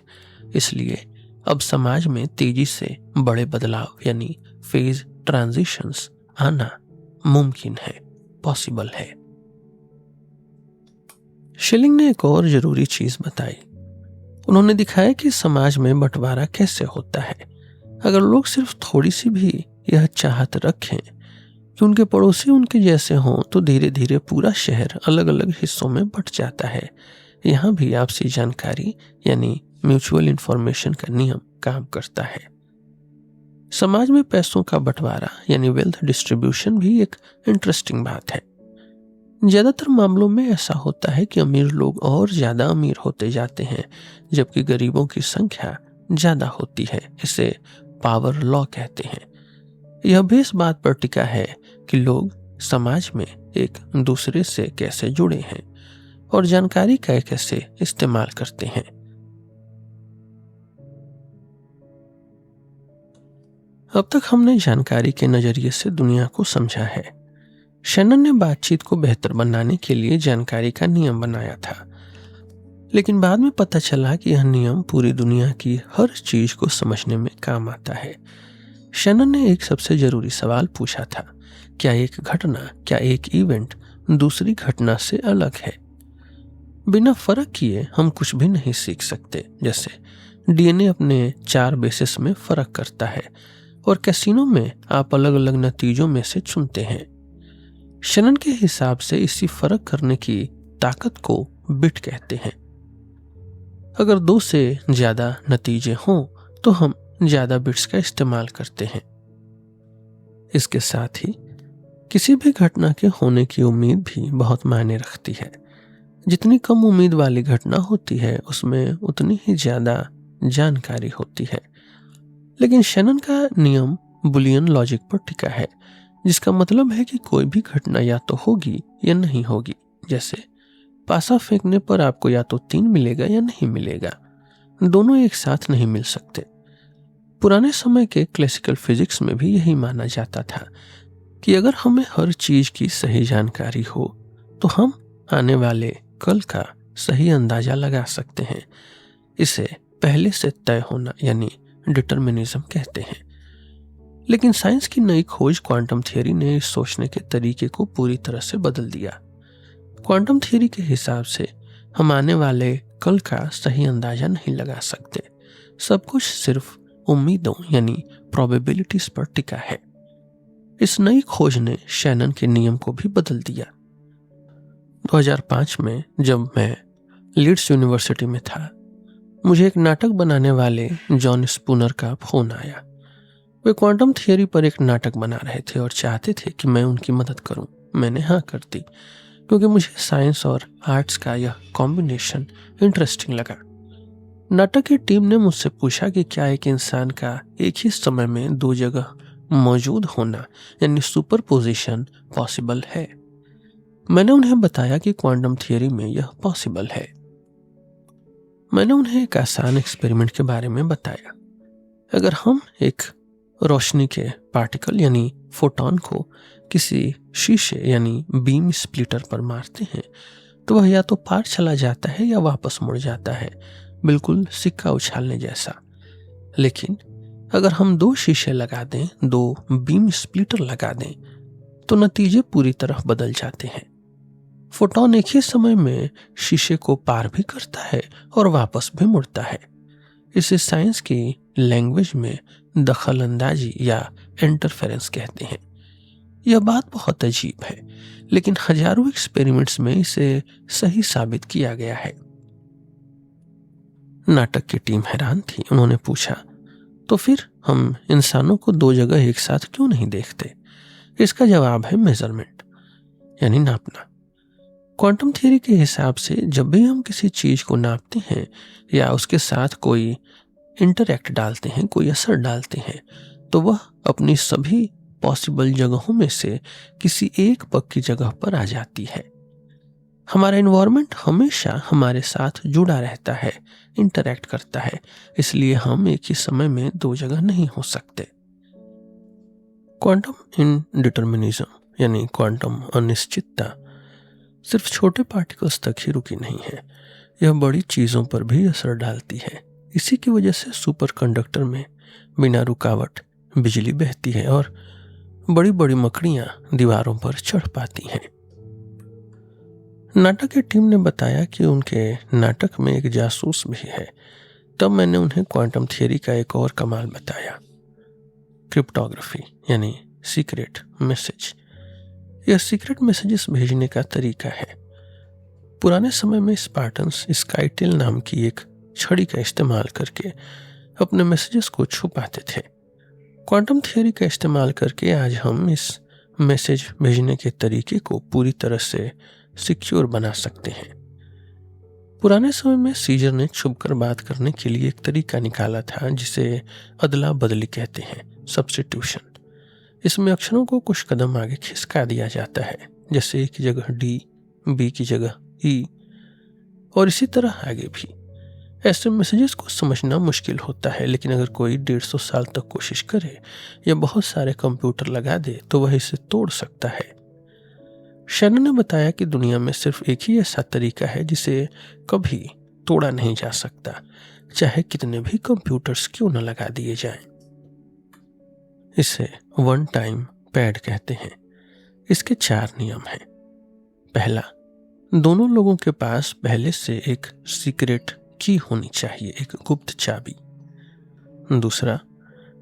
इसलिए अब समाज में तेजी से बड़े बदलाव यानी फेज ट्रांजिशंस आना मुमकिन है, पॉसिबल है। शेलिंग ने एक और जरूरी चीज बताई। उन्होंने दिखाया कि समाज में बंटवारा कैसे होता है। अगर लोग सिर्फ थोड़ी सी भी यह चाहत रखें कि उनके पड़ोसी उनके जैसे हों तो धीरे धीरे पूरा शहर अलग अलग हिस्सों में बंट जाता है। यहाँ भी आपसी जानकारी यानी म्यूचुअल इंफॉर्मेशन का नियम काम करता है। समाज में पैसों का बंटवारा यानी वेल्थ डिस्ट्रीब्यूशन भी एक इंटरेस्टिंग बात है। ज्यादातर मामलों में ऐसा होता है कि अमीर लोग और ज्यादा अमीर होते जाते हैं जबकि गरीबों की संख्या ज्यादा होती है। इसे पावर लॉ कहते हैं। यह भी इस बात पर टिका है कि लोग समाज में एक दूसरे से कैसे जुड़े हैं और जानकारी का कैसे इस्तेमाल करते हैं। अब तक हमने जानकारी के नजरिए से दुनिया को समझा है। शैनन ने बातचीत को बेहतर बनाने के लिए जानकारी का नियम बनाया था, लेकिन बाद में पता चला कि यह नियम पूरी दुनिया की हर चीज को समझने में काम आता है। शैनन ने एक सबसे जरूरी सवाल पूछा था, क्या एक इवेंट दूसरी घटना से अलग है? बिना फर्क किए हम कुछ भी नहीं सीख सकते। जैसे डीएनए अपने 4 बेसिस में फर्क करता है और कैसीनो में आप अलग अलग नतीजों में से चुनते हैं। शैनन के हिसाब से इसी फर्क करने की ताकत को बिट कहते हैं। अगर 2 से ज्यादा नतीजे हों तो हम ज्यादा बिट्स का इस्तेमाल करते हैं। इसके साथ ही किसी भी घटना के होने की उम्मीद भी बहुत मायने रखती है। जितनी कम उम्मीद वाली घटना होती है उसमें उतनी ही ज्यादा जानकारी होती है। लेकिन शैनन का नियम बुलियन लॉजिक पर टिका है, जिसका मतलब है कि कोई भी घटना या तो होगी या नहीं होगी। जैसे पासा फेंकने पर आपको या तो 3 मिलेगा या नहीं मिलेगा, दोनों एक साथ नहीं मिल सकते। पुराने समय के क्लासिकल फिजिक्स में भी यही माना जाता था कि अगर हमें हर चीज की सही जानकारी हो तो हम आने वाले कल का सही अंदाजा लगा सकते हैं। इसे पहले से तय होना यानी डिटर्मिनिज्म कहते हैं। लेकिन साइंस की नई खोज क्वांटम थियरी ने इस सोचने के तरीके को पूरी तरह से बदल दिया। क्वांटम थियरी के हिसाब से हम आने वाले कल का सही अंदाजा नहीं लगा सकते। सब कुछ सिर्फ उम्मीदों यानी प्रोबेबिलिटीज पर टिका है। इस नई खोज ने शैनन के नियम को भी बदल दिया। 2005 में जब मैं लीड्स यूनिवर्सिटी में था, मुझे एक नाटक बनाने वाले जॉन स्पूनर का फोन आया। वे क्वांटम थियरी पर एक नाटक बना रहे थे और चाहते थे कि मैं उनकी मदद करूं। मैंने हाँ कर दी क्योंकि मुझे साइंस और आर्ट्स का यह कॉम्बिनेशन इंटरेस्टिंग लगा। नाटक की टीम ने मुझसे पूछा कि क्या एक इंसान का एक ही समय में 2 जगह मौजूद होना यानी सुपरपोजिशन पॉसिबल है। मैंने उन्हें बताया कि क्वांटम थियरी में यह पॉसिबल है। मैंने उन्हें एक आसान एक्सपेरिमेंट के बारे में बताया। अगर हम एक रोशनी के पार्टिकल यानी फोटॉन को किसी शीशे यानी बीम स्प्लिटर पर मारते हैं तो वह या तो पार चला जाता है या वापस मुड़ जाता है, बिल्कुल सिक्का उछालने जैसा। लेकिन अगर हम 2 शीशे लगा दें, 2 बीम स्प्लिटर लगा दें, तो नतीजे पूरी तरह बदल जाते हैं। फोटॉन एक ही समय में शीशे को पार भी करता है और वापस भी मुड़ता है। इसे साइंस की लैंग्वेज में दखल अंदाजी या इंटरफेरेंस कहते हैं। यह बात बहुत अजीब है, लेकिन हजारों एक्सपेरिमेंट्स में इसे सही साबित किया गया है। नाटक की टीम हैरान थी। उन्होंने पूछा, तो फिर हम इंसानों को 2 जगह एक साथ क्यों नहीं देखते? इसका जवाब है मेजरमेंट यानी नापना। क्वांटम थियरी के हिसाब से जब भी हम किसी चीज को नापते हैं या उसके साथ कोई इंटरैक्ट डालते हैं, कोई असर डालते हैं, तो वह अपनी सभी पॉसिबल जगहों में से किसी एक पक्की जगह पर आ जाती है। हमारा एनवायरनमेंट हमेशा हमारे साथ जुड़ा रहता है, इंटरैक्ट करता है, इसलिए हम एक ही समय में 2 जगह नहीं हो सकते। क्वांटम इनडिटर्मिनिज्म यानी क्वांटम अनिश्चितता सिर्फ छोटे पार्टिकल्स तक ही रुकी नहीं है, यह बड़ी चीजों पर भी असर डालती है। इसी की वजह से सुपर कंडक्टर में बिना रुकावट बिजली बहती है और बड़ी बड़ी मकड़ियां दीवारों पर चढ़ पाती हैं। नाटक की टीम ने बताया कि उनके नाटक में एक जासूस भी है। तब मैंने उन्हें क्वांटम थियरी का एक और कमाल बताया, क्रिप्टोग्राफी यानी सीक्रेट मैसेज। यह सीक्रेट मैसेजेस भेजने का तरीका है। पुराने समय में स्पार्टन्स स्काईटेल नाम की एक छड़ी का इस्तेमाल करके अपने मैसेजेस को छुपाते थे। क्वांटम थियोरी का इस्तेमाल करके आज हम इस मैसेज भेजने के तरीके को पूरी तरह से सिक्योर बना सकते हैं। पुराने समय में सीजर ने छुपकर बात करने के लिए एक तरीका निकाला था जिसे अदला बदली कहते हैं, सब्स्टिट्यूशन। इसमें अक्षरों को कुछ कदम आगे खिसका दिया जाता है, जैसे ए की जगह डी, बी की जगह ई और इसी तरह आगे भी। ऐसे मैसेजेस को समझना मुश्किल होता है, लेकिन अगर कोई 150 साल तक कोशिश करे या बहुत सारे कंप्यूटर लगा दे तो वह इसे तोड़ सकता है। शैनन ने बताया कि दुनिया में सिर्फ एक ही ऐसा तरीका है जिसे कभी तोड़ा नहीं जा सकता, चाहे कितने भी कंप्यूटर्स क्यों न लगा दिए जाएं। इसे वन टाइम पैड कहते हैं। इसके 4 नियम हैं। पहला, दोनों लोगों के पास पहले से एक सीक्रेट की होनी चाहिए, एक गुप्त चाबी। दूसरा,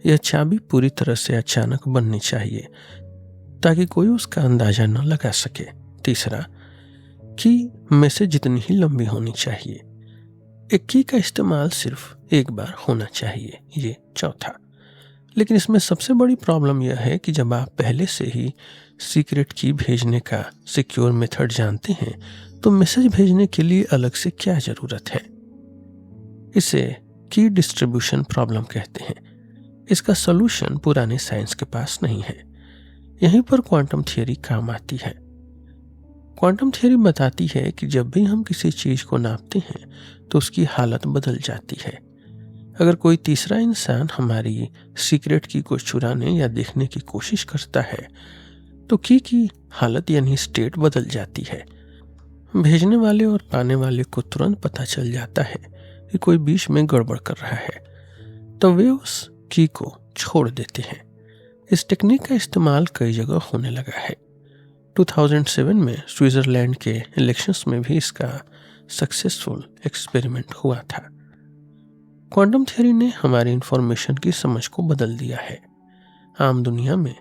यह चाबी पूरी तरह से अचानक बननी चाहिए ताकि कोई उसका अंदाजा न लगा सके। तीसरा, की में से जितनी ही लंबी होनी चाहिए। एक की का इस्तेमाल सिर्फ एक बार होना चाहिए। ये चौथा। लेकिन इसमें सबसे बड़ी प्रॉब्लम यह है कि जब आप पहले से ही सीक्रेट की भेजने का सिक्योर मेथड जानते हैं तो मैसेज भेजने के लिए अलग से क्या जरूरत है। इसे की डिस्ट्रीब्यूशन प्रॉब्लम कहते हैं। इसका सॉल्यूशन पुराने साइंस के पास नहीं है। यहीं पर क्वांटम थियरी काम आती है। क्वांटम थियरी बताती है कि जब भी हम किसी चीज को नापते हैं तो उसकी हालत बदल जाती है। अगर कोई तीसरा इंसान हमारी सीक्रेट की को चुराने या देखने की कोशिश करता है तो की हालत यानी स्टेट बदल जाती है। भेजने वाले और पाने वाले को तुरंत पता चल जाता है कि कोई बीच में गड़बड़ कर रहा है, तो वे उस की को छोड़ देते हैं। इस टेक्निक का इस्तेमाल कई जगह होने लगा है। 2007 में स्विट्जरलैंड के इलेक्शंस में भी इसका सक्सेसफुल एक्सपेरिमेंट हुआ था। क्वांटम थ्योरी ने हमारी इंफॉर्मेशन की समझ को बदल दिया है। आम दुनिया में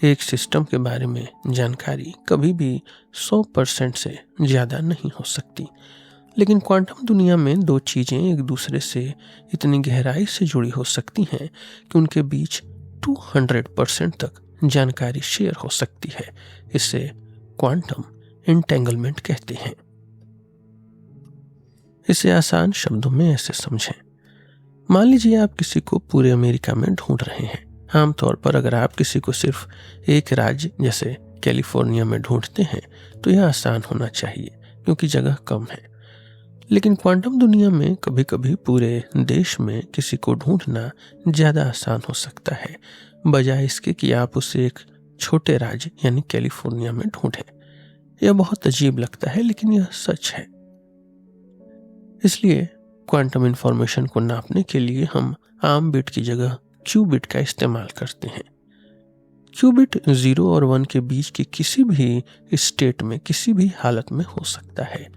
एक सिस्टम के बारे में जानकारी कभी भी 100% से ज़्यादा नहीं हो सकती, लेकिन क्वांटम दुनिया में दो चीज़ें एक दूसरे से इतनी गहराई से जुड़ी हो सकती हैं कि उनके बीच 200% तक जानकारी शेयर हो सकती है। इसे क्वांटम एंटेंगलमेंट कहते हैं। इसे आसान शब्दों में ऐसे समझें। मान लीजिए आप किसी को पूरे अमेरिका में ढूंढ रहे हैं। आमतौर पर अगर आप किसी को सिर्फ एक राज्य जैसे कैलिफोर्निया में ढूंढते हैं तो यह आसान होना चाहिए क्योंकि जगह कम है। लेकिन क्वांटम दुनिया में कभी कभी पूरे देश में किसी को ढूंढना ज़्यादा आसान हो सकता है, बजाय इसके कि आप उसे एक छोटे राज्य यानी कैलिफोर्निया में ढूंढें। यह बहुत अजीब लगता है, लेकिन यह सच है। इसलिए क्वांटम इंफॉर्मेशन को नापने के लिए हम आम बिट की जगह क्यूबिट का इस्तेमाल करते हैं। क्यूबिट 0 और 1 के बीच की किसी भी स्टेट में किसी भी हालत में हो सकता है।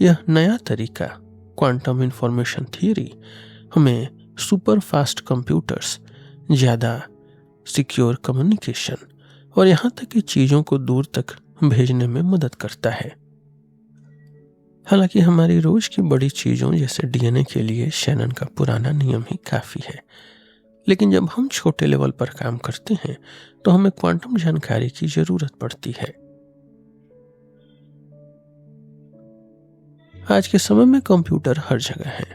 यह नया तरीका क्वांटम इंफॉर्मेशन थियरी हमें सुपर फास्ट कंप्यूटर्स, ज़्यादा सिक्योर कम्युनिकेशन और यहाँ तक कि चीज़ों को दूर तक भेजने में मदद करता है। हालांकि हमारी रोज की बड़ी चीज़ों जैसे डीएनए के लिए शैनन का पुराना नियम ही काफ़ी है, लेकिन जब हम छोटे लेवल पर काम करते हैं तो हमें क्वांटम जानकारी की जरूरत पड़ती है। आज के समय में कंप्यूटर हर जगह है,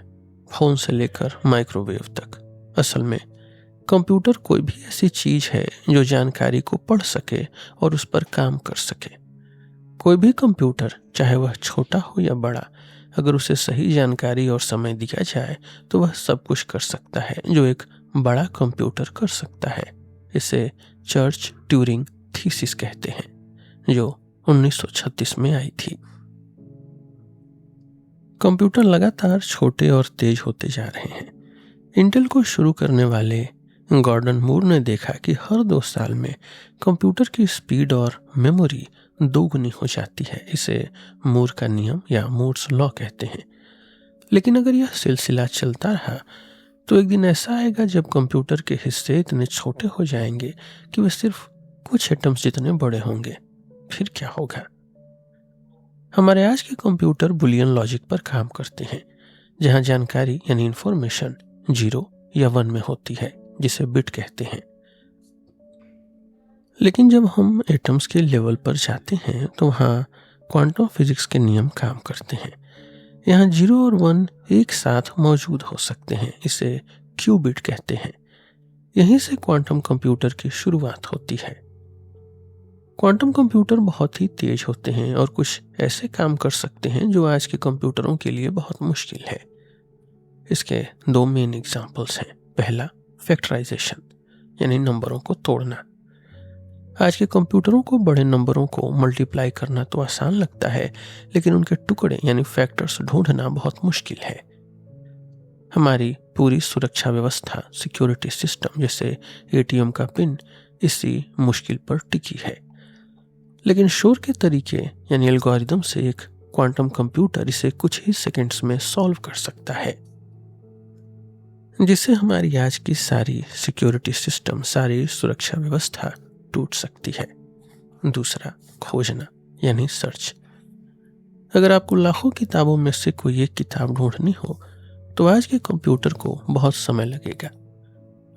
फोन से लेकर माइक्रोवेव तक। असल में कंप्यूटर कोई भी ऐसी चीज है जो जानकारी को पढ़ सके और उस पर काम कर सके। कोई भी कंप्यूटर, चाहे वह छोटा हो या बड़ा, अगर उसे सही जानकारी और समय दिया जाए तो वह सब कुछ कर सकता है जो एक बड़ा कंप्यूटर कर सकता है। इसे चर्च ट्यूरिंग थीसिस कहते हैं, जो 1936 में आई थी। कंप्यूटर लगातार छोटे और तेज होते जा रहे हैं। इंटेल को शुरू करने वाले गॉर्डन मूर ने देखा कि हर 2 साल में कंप्यूटर की स्पीड और मेमोरी दोगुनी हो जाती है। इसे मूर का नियम या मूर्स लॉ कहते हैं। लेकिन अगर यह सिलसिला चलता रहा तो एक दिन ऐसा आएगा जब कंप्यूटर के हिस्से इतने छोटे हो जाएंगे कि वे सिर्फ कुछ एटम्स जितने बड़े होंगे। फिर क्या होगा? हमारे आज के कंप्यूटर बुलियन लॉजिक पर काम करते हैं, जहां जानकारी यानी इंफॉर्मेशन 0 या 1 में होती है, जिसे बिट कहते हैं। लेकिन जब हम एटम्स के लेवल पर जाते हैं तो वहाँ क्वांटम फिजिक्स के नियम काम करते हैं। यहाँ 0 और 1 एक साथ मौजूद हो सकते हैं, इसे क्यूबिट कहते हैं। यहीं से क्वांटम कंप्यूटर की शुरुआत होती है। क्वांटम कंप्यूटर बहुत ही तेज होते हैं और कुछ ऐसे काम कर सकते हैं जो आज के कंप्यूटरों के लिए बहुत मुश्किल है। इसके 2 मेन एग्जाम्पल्स हैं। पहला, फैक्टराइजेशन यानी नंबरों को तोड़ना। आज के कंप्यूटरों को बड़े नंबरों को मल्टीप्लाई करना तो आसान लगता है, लेकिन उनके टुकड़े यानी फैक्टर्स ढूंढना बहुत मुश्किल है। हमारी पूरी सुरक्षा व्यवस्था, सिक्योरिटी सिस्टम जैसे एटीएम का पिन इसी मुश्किल पर टिकी है। लेकिन शोर के तरीके यानी एल्गोरिदम से एक क्वांटम कंप्यूटर इसे कुछ ही सेकंड्स में सॉल्व कर सकता है, जिससे हमारी आज की सारी सिक्योरिटी सिस्टम, सारी सुरक्षा व्यवस्था टूट सकती है। दूसरा, खोजना यानी सर्च। अगर आपको लाखों किताबों में से कोई एक किताब ढूंढनी हो तो आज के कंप्यूटर को बहुत समय लगेगा,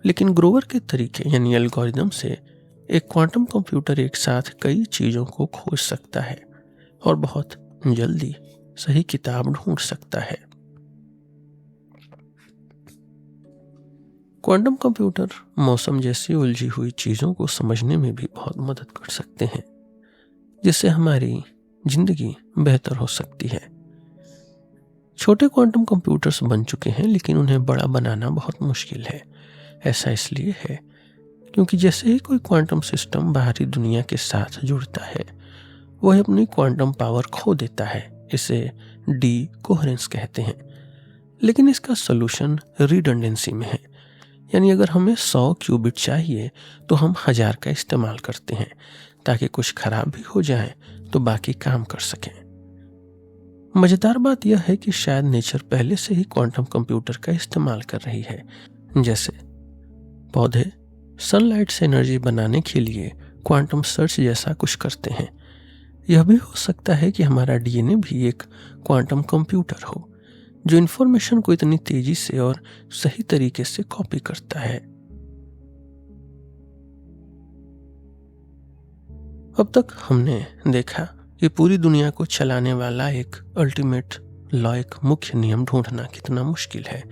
लेकिन ग्रोवर के तरीके यानी एल्गोरिदम से एक क्वांटम कंप्यूटर एक साथ कई चीजों को खोज सकता है और बहुत जल्दी सही किताब ढूंढ सकता है। क्वांटम कंप्यूटर मौसम जैसी उलझी हुई चीजों को समझने में भी बहुत मदद कर सकते हैं, जिससे हमारी जिंदगी बेहतर हो सकती है। छोटे क्वांटम कंप्यूटर्स बन चुके हैं, लेकिन उन्हें बड़ा बनाना बहुत मुश्किल है। ऐसा इसलिए है क्योंकि जैसे ही कोई क्वांटम सिस्टम बाहरी दुनिया के साथ जुड़ता है, वह अपनी क्वांटम पावर खो देता है। इसे डी-कोहेरेंस कहते हैं। लेकिन इसका सॉल्यूशन रिडंडेंसी में है, यानी अगर हमें 100 क्यूबिट चाहिए तो हम 1000 का इस्तेमाल करते हैं, ताकि कुछ खराब भी हो जाए तो बाकी काम कर सकें। मजेदार बात यह है कि शायद नेचर पहले से ही क्वांटम कंप्यूटर का इस्तेमाल कर रही है। जैसे पौधे सनलाइट से एनर्जी बनाने के लिए क्वांटम सर्च जैसा कुछ करते हैं। यह भी हो सकता है कि हमारा डीएनए भी एक क्वांटम कंप्यूटर हो, जो इंफॉर्मेशन को इतनी तेजी से और सही तरीके से कॉपी करता है। अब तक हमने देखा कि पूरी दुनिया को चलाने वाला एक अल्टीमेट लॉ, एक मुख्य नियम ढूंढना कितना मुश्किल है,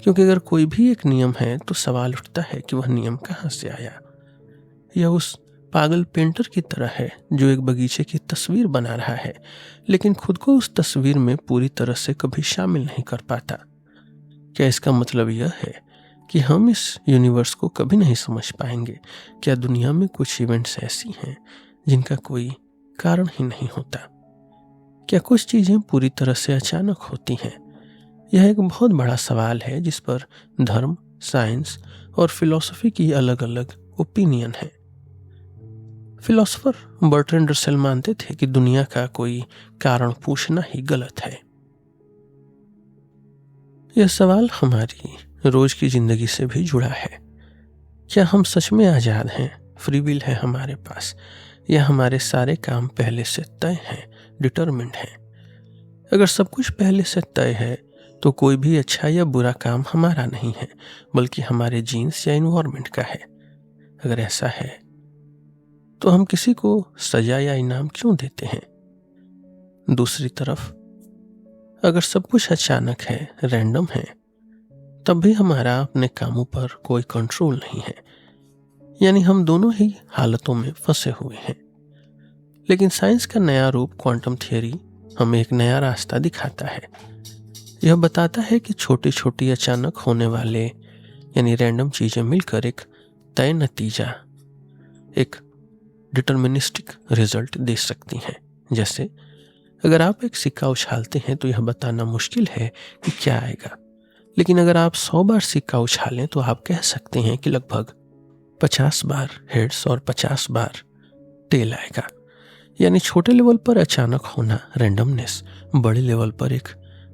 क्योंकि अगर कोई भी एक नियम है तो सवाल उठता है कि वह नियम कहाँ से आया। यह उस पागल पेंटर की तरह है जो एक बगीचे की तस्वीर बना रहा है, लेकिन खुद को उस तस्वीर में पूरी तरह से कभी शामिल नहीं कर पाता। क्या इसका मतलब यह है कि हम इस यूनिवर्स को कभी नहीं समझ पाएंगे? क्या दुनिया में कुछ इवेंट्स ऐसी हैं जिनका कोई कारण ही नहीं होता? क्या कुछ चीजें पूरी तरह से अचानक होती हैं? यह एक बहुत बड़ा सवाल है जिस पर धर्म, साइंस और फिलॉसफी की अलग अलग ओपिनियन है। फिलोसोफर बर्ट्रैंड रसेल मानते थे कि दुनिया का कोई कारण पूछना ही गलत है। यह सवाल हमारी रोज की जिंदगी से भी जुड़ा है। क्या हम सच में आजाद हैं? फ्री विल है हमारे पास, या हमारे सारे काम पहले से तय हैं, डिटरमिन्ड हैं? अगर सब कुछ पहले से तय है तो कोई भी अच्छा या बुरा काम हमारा नहीं है, बल्कि हमारे जीन्स या एनवायरनमेंट का है। अगर ऐसा है तो हम किसी को सजा या इनाम क्यों देते हैं? दूसरी तरफ अगर सब कुछ अचानक है, रैंडम है, तब भी हमारा अपने कामों पर कोई कंट्रोल नहीं है, यानी हम दोनों ही हालतों में फंसे हुए हैं। लेकिन साइंस का नया रूप क्वांटम थियरी हमें एक नया रास्ता दिखाता है। यह बताता है कि छोटी छोटी अचानक होने वाले यानी रैंडम चीजें मिलकर एक तय नतीजा, एक डिटर्मिनिस्टिक रिजल्ट दे सकती हैं। जैसे अगर आप एक सिक्का उछालते हैं तो यह बताना मुश्किल है कि क्या आएगा, लेकिन अगर आप 100 बार सिक्का उछालें तो आप कह सकते हैं कि लगभग 50 बार हेड्स और 50 बार टेल आएगा। यानी छोटे लेवल पर अचानक होना रैंडमनेस बड़े लेवल पर एक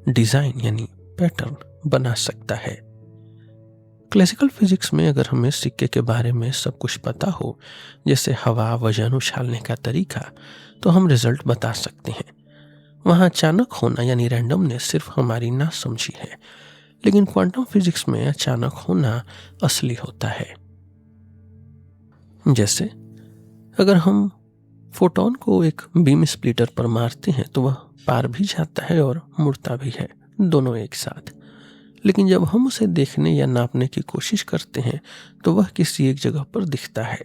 डिजाइन यानी पैटर्न बना सकता है। क्लासिकल फिजिक्स में अगर हमें सिक्के के बारे में सब कुछ पता हो, जैसे हवा, वजन, उछालने का तरीका, तो हम रिजल्ट बता सकते हैं। वहाँ अचानक होना यानी रैंडमनेस सिर्फ हमारी नासमझी है, लेकिन क्वांटम फिजिक्स में अचानक होना असली होता है। जैसे अगर हम फोटोन को एक बीम स्प्लिटर पर मारते हैं तो वह पार भी जाता है और मुड़ता भी है, दोनों एक साथ। लेकिन जब हम उसे देखने या नापने की कोशिश करते हैं तो वह किसी एक जगह पर दिखता है।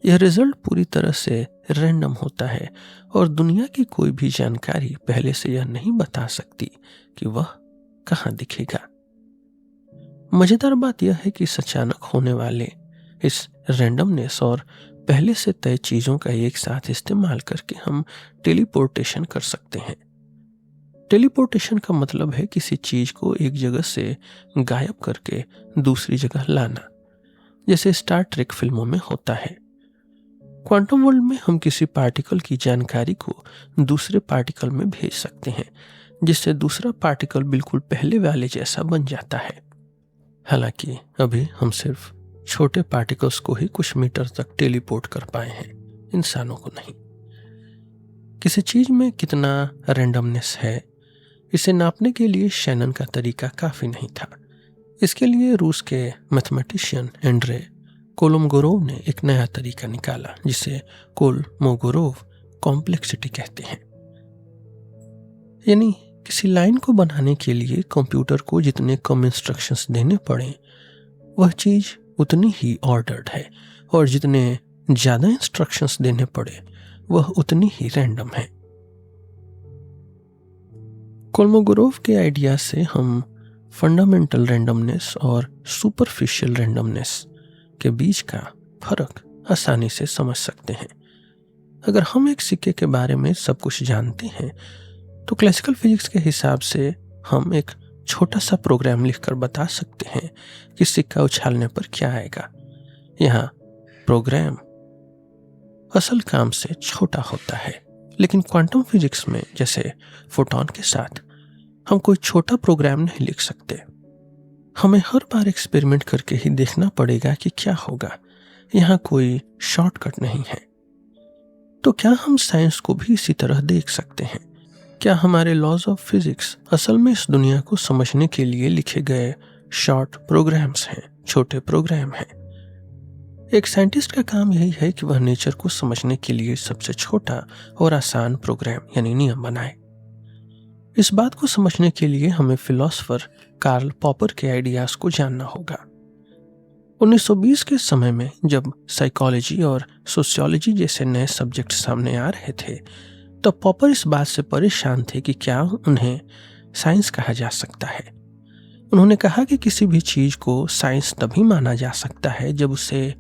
यह रिजल्ट पूरी तरह से रैंडम होता है और दुनिया की कोई भी जानकारी पहले से यह नहीं बता सकती कि वह कहाँ दिखेगा। मजेदार बात यह है कि इस अचानक होने वाले इस रैंडमनेस और पहले से तय चीजों का एक साथ इस्तेमाल करके हम टेलीपोर्टेशन कर सकते हैं। टेलीपोर्टेशन का मतलब है किसी चीज को एक जगह से गायब करके दूसरी जगह लाना, जैसे स्टार ट्रेक फिल्मों में होता है। क्वांटम वर्ल्ड में हम किसी पार्टिकल की जानकारी को दूसरे पार्टिकल में भेज सकते हैं, जिससे दूसरा पार्टिकल बिल्कुल पहले वाले जैसा बन जाता है। हालांकि अभी हम सिर्फ छोटे पार्टिकल्स को ही कुछ मीटर तक टेलीपोर्ट कर पाए हैं, इंसानों को नहीं। किसी चीज में कितना रैंडमनेस है, इसे नापने के लिए शैनन का तरीका काफी नहीं था। इसके लिए रूस के मैथमेटिशियन एंड्रे कोलोमोगोरोव ने एक नया तरीका निकाला, जिसे कोलमोगोरोव कॉम्प्लेक्सिटी कहते हैं। यानी किसी लाइन को बनाने के लिए कंप्यूटर को जितने कम इंस्ट्रक्शंस देने पड़े वह चीज उतनी ही ऑर्डर्ड है, और जितने ज्यादा इंस्ट्रक्शंस देने पड़े वह उतनी ही रैंडम है। कोलमोगोरोव के आइडिया से हम फंडामेंटल रैंडमनेस और सुपरफिशियल रैंडमनेस के बीच का फर्क आसानी से समझ सकते हैं। अगर हम एक सिक्के के बारे में सब कुछ जानते हैं तो क्लासिकल फिजिक्स के हिसाब से हम एक छोटा सा प्रोग्राम लिखकर बता सकते हैं कि सिक्का उछालने पर क्या आएगा। यहाँ प्रोग्राम असल काम से छोटा होता है, लेकिन क्वांटम फिजिक्स में जैसे फोटॉन के साथ हम कोई छोटा प्रोग्राम नहीं लिख सकते। हमें हर बार एक्सपेरिमेंट करके ही देखना पड़ेगा कि क्या होगा। यहाँ कोई शॉर्टकट नहीं है। तो क्या हम साइंस को भी इसी तरह देख सकते हैं? क्या हमारे लॉज ऑफ फिजिक्स असल में इस दुनिया को समझने के लिए लिखे गए शॉर्ट प्रोग्राम्स हैं, छोटे प्रोग्राम हैं? एक साइंटिस्ट का काम यही है कि वह नेचर को समझने के लिए सबसे छोटा और आसान प्रोग्राम यानी नियम बनाए। इस बात को समझने के लिए हमें फिलोसोफर कार्ल पॉपर के आइडियाज को जानना होगा। 1920 के समय में जब साइकोलॉजी और सोशियोलॉजी जैसे नए सब्जेक्ट सामने आ रहे थे, तो पॉपर इस बात से परेशान थे कि क्या उन्हें साइंस कहा जा सकता है। उन्होंने कहा कि किसी भी चीज को साइंस तभी माना जा सकता है जब उसे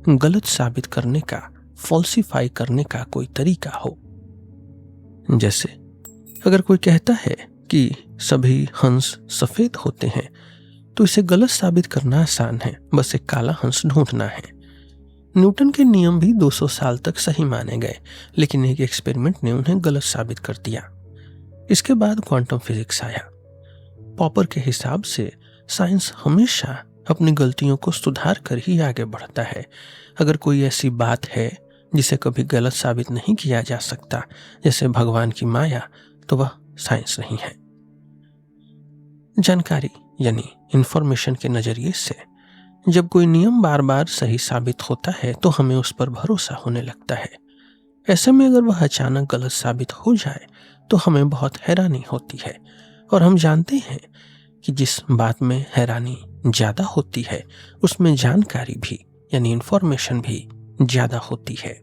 गलत साबित करने का, फॉल्सिफाई करने का कोई तरीका हो। जैसे अगर कोई कहता है कि सभी हंस सफेद होते हैं तो इसे गलत साबित करना आसान है, बस एक काला हंस ढूंढना है। न्यूटन के नियम भी 200 साल तक सही माने गए, लेकिन एक एक्सपेरिमेंट ने उन्हें गलत साबित कर दिया। इसके बाद क्वांटम फिजिक्स आया। पॉपर के हिसाब से साइंस हमेशा अपनी गलतियों को सुधार कर ही आगे बढ़ता है। अगर कोई ऐसी बात है जिसे कभी गलत साबित नहीं किया जा सकता, जैसे भगवान की माया, तो वह साइंस नहीं है। जानकारी यानी इंफॉर्मेशन के नजरिए से जब कोई नियम बार बार सही साबित होता है तो हमें उस पर भरोसा होने लगता है। ऐसे में अगर वह अचानक गलत साबित हो जाए तो हमें बहुत हैरानी होती है, और हम जानते हैं कि जिस बात में हैरानी ज्यादा होती है उसमें जानकारी भी यानी इंफॉर्मेशन भी ज्यादा होती है।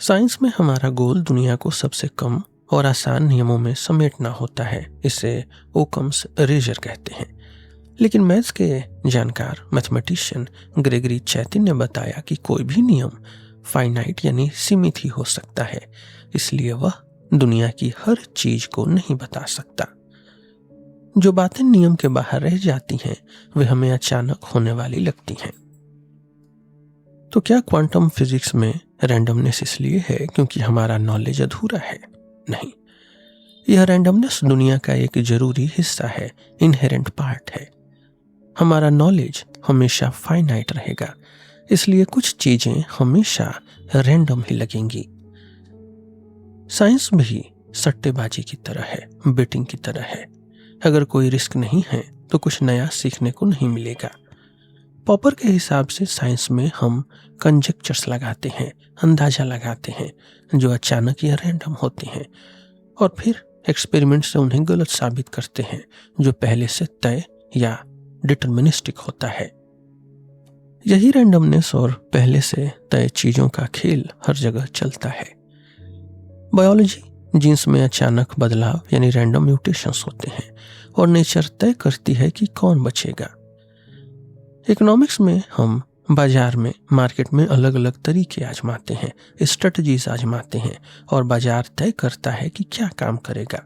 साइंस में हमारा गोल दुनिया को सबसे कम और आसान नियमों में समेटना होता है। इसे ओकम्स रेजर कहते हैं। लेकिन मैथ्स के जानकार मैथमेटिशियन ग्रेगरी चैतिन ने बताया कि कोई भी नियम फाइनाइट यानी सीमित ही हो सकता है, इसलिए वह दुनिया की हर चीज को नहीं बता सकता। जो बातें नियम के बाहर रह जाती हैं वे हमें अचानक होने वाली लगती हैं। तो क्या क्वांटम फिजिक्स में रैंडमनेस इसलिए है क्योंकि हमारा नॉलेज अधूरा है? नहीं, यह रैंडमनेस दुनिया का एक जरूरी हिस्सा है, इनहेरेंट पार्ट है। हमारा नॉलेज हमेशा फाइनाइट रहेगा, इसलिए कुछ चीजें हमेशा रैंडम ही लगेंगी। साइंस भी सट्टेबाजी की तरह है, बेटिंग की तरह है। अगर कोई रिस्क नहीं है तो कुछ नया सीखने को नहीं मिलेगा। पॉपर के हिसाब से साइंस में हम कंजेक्चर्स लगाते हैं, अंदाजा लगाते हैं, जो अचानक या रैंडम होते हैं, और फिर एक्सपेरिमेंट से उन्हें गलत साबित करते हैं, जो पहले से तय या डिटर्मिनिस्टिक होता है। यही रैंडमनेस और पहले से तय चीजों का खेल हर जगह चलता है। बायोलॉजी, जीन्स में अचानक बदलाव यानी रैंडम म्यूटेशंस होते हैं, और नेचर तय करती है कि कौन बचेगा। इकोनॉमिक्स में हम बाजार में, मार्केट में अलग अलग तरीके आजमाते हैं, स्ट्रेटजीज आजमाते हैं, और बाजार तय करता है कि क्या काम करेगा।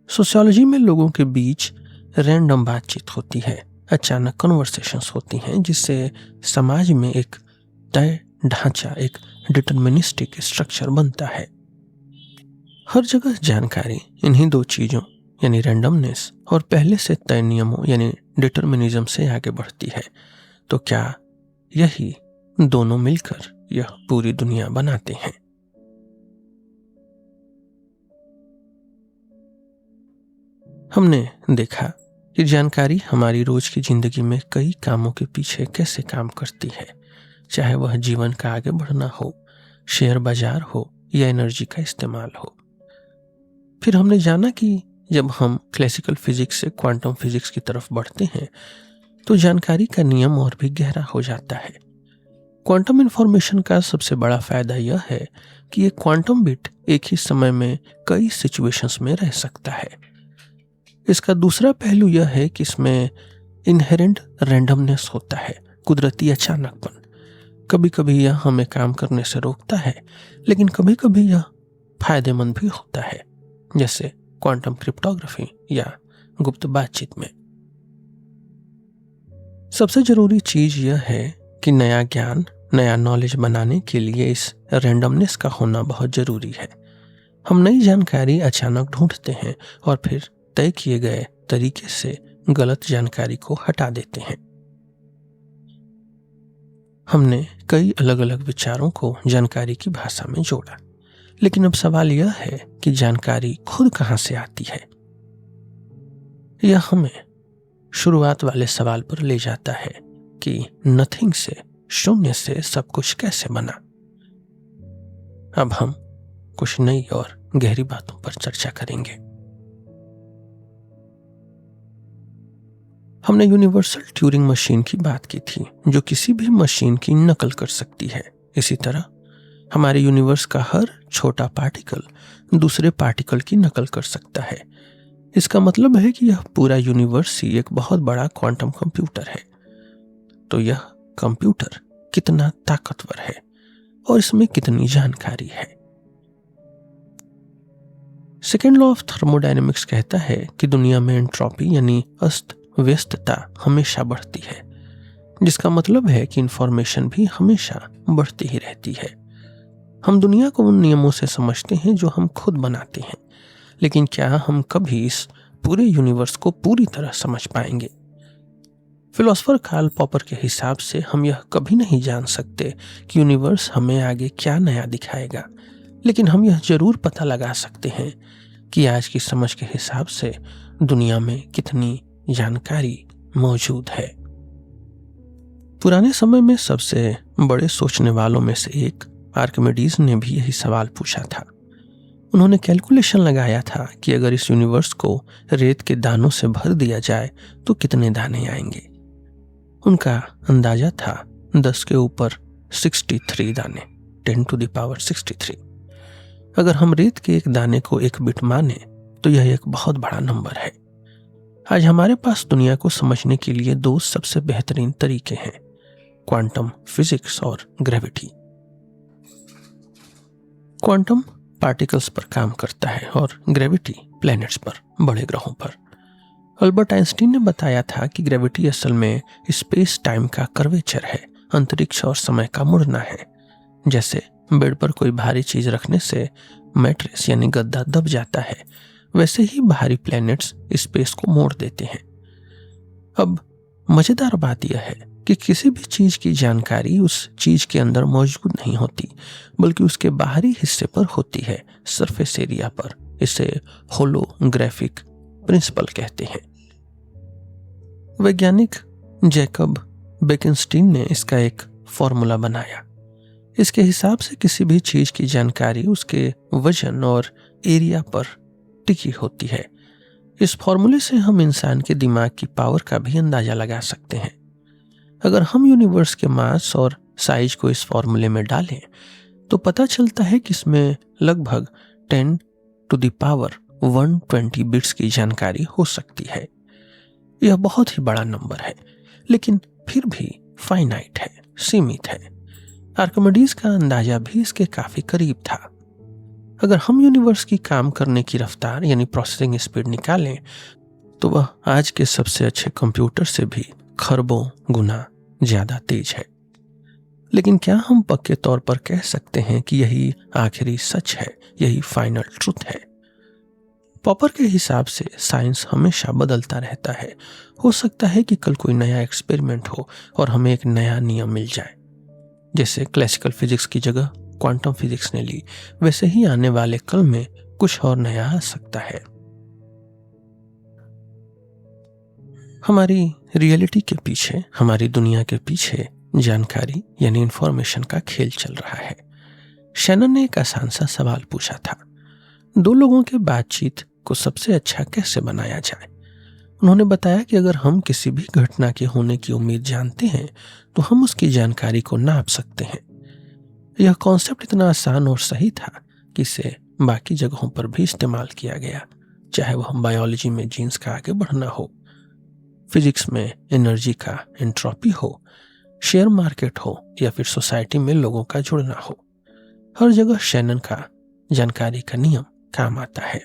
सोशियोलॉजी में लोगों के बीच रैंडम बातचीत होती है, अचानक कन्वर्सेशंस होती हैं, जिससे समाज में एक तय ढांचा, एक डिटर्मिनिस्टिक स्ट्रक्चर बनता है। हर जगह जानकारी इन्हीं दो चीजों यानी रैंडमनेस और पहले से तय नियमों यानी डिटर्मिनिज्म से आगे बढ़ती है। तो क्या यही दोनों मिलकर यह पूरी दुनिया बनाते हैं? हमने देखा कि जानकारी हमारी रोज की जिंदगी में कई कामों के पीछे कैसे काम करती है, चाहे वह जीवन का आगे बढ़ना हो, शेयर बाजार हो या एनर्जी का इस्तेमाल हो। फिर हमने जाना कि जब हम क्लासिकल फिजिक्स से क्वांटम फिजिक्स की तरफ बढ़ते हैं तो जानकारी का नियम और भी गहरा हो जाता है। क्वांटम इंफॉर्मेशन का सबसे बड़ा फायदा यह है कि ये क्वांटम बिट एक ही समय में कई सिचुएशंस में रह सकता है। इसका दूसरा पहलू यह है कि इसमें इनहेरेंट रैंडमनेस होता है, कुदरती अचानकपन। कभी कभी यह हमें काम करने से रोकता है, लेकिन कभी कभी यह फायदेमंद भी होता है, जैसे क्वांटम क्रिप्टोग्राफी या गुप्त बातचीत में। सबसे जरूरी चीज यह है कि नया ज्ञान, नया नॉलेज बनाने के लिए इस रैंडमनेस का होना बहुत जरूरी है। हम नई जानकारी अचानक ढूंढते हैं और फिर तय किए गए तरीके से गलत जानकारी को हटा देते हैं। हमने कई अलग अलग विचारों को जानकारी की भाषा में जोड़ा, लेकिन अब सवाल यह है कि जानकारी खुद कहां से आती है। यह हमें शुरुआत वाले सवाल पर ले जाता है कि नथिंग से, शून्य से सब कुछ कैसे बना। अब हम कुछ नई और गहरी बातों पर चर्चा करेंगे। हमने यूनिवर्सल ट्यूरिंग मशीन की बात की थी, जो किसी भी मशीन की नकल कर सकती है। इसी तरह हमारे यूनिवर्स का हर छोटा पार्टिकल दूसरे पार्टिकल की नकल कर सकता है। इसका मतलब है कि यह पूरा यूनिवर्स ही एक बहुत बड़ा क्वांटम कंप्यूटर है। तो यह कंप्यूटर कितना ताकतवर है और इसमें कितनी जानकारी है। सेकेंड लॉ ऑफ थर्मोडायनेमिक्स कहता है कि दुनिया में एंट्रोपी यानी अस्त व्यस्तता हमेशा बढ़ती है, जिसका मतलब है कि इंफॉर्मेशन भी हमेशा बढ़ती ही रहती है। हम दुनिया को उन नियमों से समझते हैं जो हम खुद बनाते हैं, लेकिन क्या हम कभी इस पूरे यूनिवर्स को पूरी तरह समझ पाएंगे? फिलोसोफर कार्ल पॉपर के हिसाब से हम यह कभी नहीं जान सकते कि यूनिवर्स हमें आगे क्या नया दिखाएगा, लेकिन हम यह जरूर पता लगा सकते हैं कि आज की समझ के हिसाब से दुनिया में कितनी जानकारी मौजूद है। पुराने समय में सबसे बड़े सोचने वालों में से एक आर्किमिडीज ने भी यही सवाल पूछा था। उन्होंने कैलकुलेशन लगाया था कि अगर इस यूनिवर्स को रेत के दानों से भर दिया जाए तो कितने दाने आएंगे। उनका अंदाजा था 10 के ऊपर 63 दाने, 10 to the power 63। अगर हम रेत के एक दाने को एक बिट माने तो यह एक बहुत बड़ा नंबर है। आज हमारे पास दुनिया को समझने के लिए दो सबसे बेहतरीन तरीके हैं, क्वांटम फिजिक्स और ग्रेविटी। क्वांटम पार्टिकल्स पर काम करता है और ग्रेविटी प्लैनेट्स पर, बड़े ग्रहों पर। अल्बर्ट आइंस्टीन ने बताया था कि ग्रेविटी असल में स्पेस टाइम का कर्वेचर है, अंतरिक्ष और समय का मुड़ना है। जैसे बेड पर कोई भारी चीज रखने से मैट्रेस यानी गद्दा दब जाता है, वैसे ही भारी प्लैनेट्स स्पेस को मोड़ देते हैं। अब मजेदार बात यह है कि किसी भी चीज की जानकारी उस चीज के अंदर मौजूद नहीं होती, बल्कि उसके बाहरी हिस्से पर होती है, सरफेस एरिया पर। इसे होलोग्राफिक प्रिंसिपल कहते हैं। वैज्ञानिक जैकब बेकेनस्टीन ने इसका एक फॉर्मूला बनाया। इसके हिसाब से किसी भी चीज की जानकारी उसके वजन और एरिया पर टिकी होती है। इस फॉर्मूले से हम इंसान के दिमाग की पावर का भी अंदाजा लगा सकते हैं। अगर हम यूनिवर्स के मास और साइज को इस फॉर्मूले में डालें तो पता चलता है कि इसमें लगभग 10 टू द पावर 120 बिट्स की जानकारी हो सकती है। यह बहुत ही बड़ा नंबर है, लेकिन फिर भी फाइनाइट है, सीमित है। आर्किमिडीज का अंदाजा भी इसके काफी करीब था। अगर हम यूनिवर्स की काम करने की रफ्तार यानी प्रोसेसिंग स्पीड निकालें तो वह आज के सबसे अच्छे कंप्यूटर से भी खरबों गुना ज्यादा तेज है। लेकिन क्या हम पक्के तौर पर कह सकते हैं कि यही आखिरी सच है, यही फाइनल ट्रुथ है? पॉपर के हिसाब से साइंस हमेशा बदलता रहता है। हो सकता है कि कल कोई नया एक्सपेरिमेंट हो और हमें एक नया नियम मिल जाए। जैसे क्लासिकल फिजिक्स की जगह क्वांटम फिजिक्स ने ली, वैसे ही आने वाले कल में कुछ और नया आ सकता है। हमारी रियलिटी के पीछे, हमारी दुनिया के पीछे जानकारी यानी इंफॉर्मेशन का खेल चल रहा है। शैनन ने एक आसान सा सवाल पूछा था, दो लोगों के बातचीत को सबसे अच्छा कैसे बनाया जाए? उन्होंने बताया कि अगर हम किसी भी घटना के होने की उम्मीद जानते हैं तो हम उसकी जानकारी को नाप सकते हैं। यह कॉन्सेप्ट इतना आसान और सही था कि इसे बाकी जगहों पर भी इस्तेमाल किया गया, चाहे वह बायोलॉजी में जीन्स का आगे बढ़ना हो, फिजिक्स में एनर्जी का एंट्रोपी हो, शेयर मार्केट हो या फिर सोसाइटी में लोगों का जुड़ना हो। हर जगह शैनन का जानकारी का नियम काम आता है।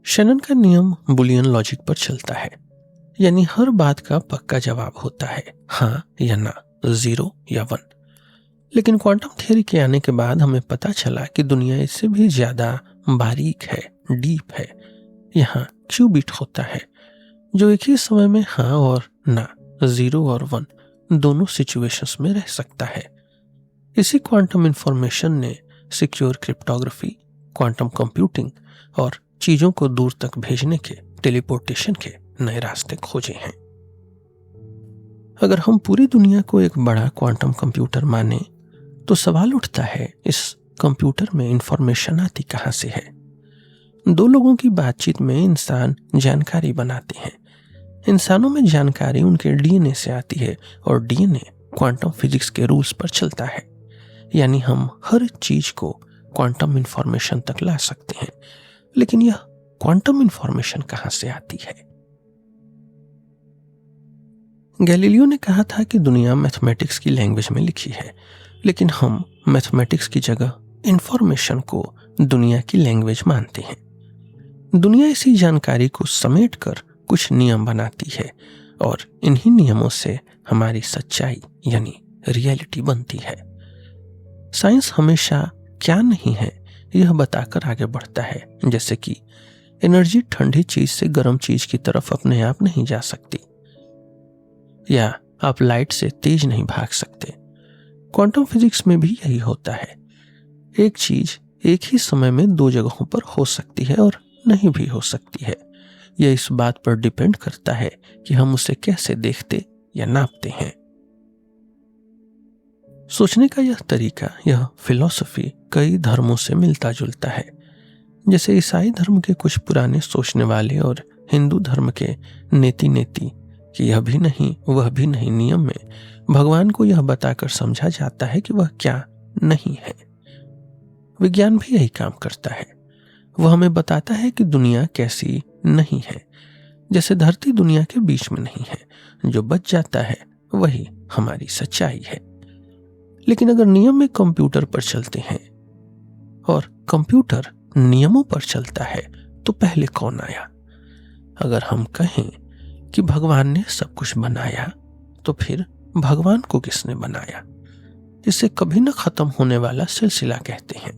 शैनन का नियम बुलियन लॉजिक पर चलता है, यानी हर बात का पक्का जवाब होता है, हाँ या ना, 0 या 1। लेकिन क्वांटम थ्योरी के आने के बाद हमें पता चला कि दुनिया इससे भी ज्यादा बारीक है, डीप है। यहाँ क्यूबिट होता है जो एक ही समय में हाँ और ना, 0 और 1 दोनों सिचुएशंस में रह सकता है। इसी क्वांटम इंफॉर्मेशन ने सिक्योर क्रिप्टोग्राफी, क्वांटम कंप्यूटिंग और चीजों को दूर तक भेजने के, टेलीपोर्टेशन के नए रास्ते खोजे हैं। अगर हम पूरी दुनिया को एक बड़ा क्वांटम कंप्यूटर माने तो सवाल उठता है, इस कंप्यूटर में इंफॉर्मेशन आती कहां से है? दो लोगों की बातचीत में इंसान जानकारी बनाते हैं। इंसानों में जानकारी उनके डीएनए से आती है और डीएनए क्वांटम फिजिक्स के रूल्स पर चलता है। यानी हम हर चीज को क्वांटम इंफॉर्मेशन तक ला सकते हैं। लेकिन यह क्वांटम इंफॉर्मेशन कहां से आती है? गैलीलियो ने कहा था कि दुनिया मैथमेटिक्स की लैंग्वेज में लिखी है, लेकिन हम मैथमेटिक्स की जगह इंफॉर्मेशन को दुनिया की लैंग्वेज मानते हैं। दुनिया इसी जानकारी को समेटकर कुछ नियम बनाती है और इन्हीं नियमों से हमारी सच्चाई यानी रियलिटी बनती है। साइंस हमेशा क्या नहीं है यह बताकर आगे बढ़ता है, जैसे कि एनर्जी ठंडी चीज से गर्म चीज की तरफ अपने आप नहीं जा सकती, या आप लाइट से तेज नहीं भाग सकते। क्वांटम फिजिक्स में भी यही होता है। एक चीज एक ही समय में दो जगहों पर हो सकती है और नहीं भी हो सकती है। यह इस बात पर डिपेंड करता है कि हम उसे कैसे देखते या नापते हैं। सोचने का यह तरीका, यह फिलॉसफी कई धर्मों से मिलता जुलता है। जैसे ईसाई धर्म के कुछ पुराने सोचने वाले और हिंदू धर्म के नेति नेति कि यह भी नहीं वह भी नहीं नियम में भगवान को यह बताकर समझा जाता है कि वह क्या नहीं है। विज्ञान भी यही काम करता है। वह हमें बताता है कि दुनिया कैसी नहीं है। जैसे धरती दुनिया के बीच में नहीं है, जो बच जाता है वही हमारी सच्चाई है। लेकिन अगर नियम में कंप्यूटर पर चलते हैं और कंप्यूटर नियमों पर चलता है तो पहले कौन आया? अगर हम कहें कि भगवान ने सब कुछ बनाया तो फिर भगवान को किसने बनाया? इसे कभी न खत्म होने वाला सिलसिला कहते हैं।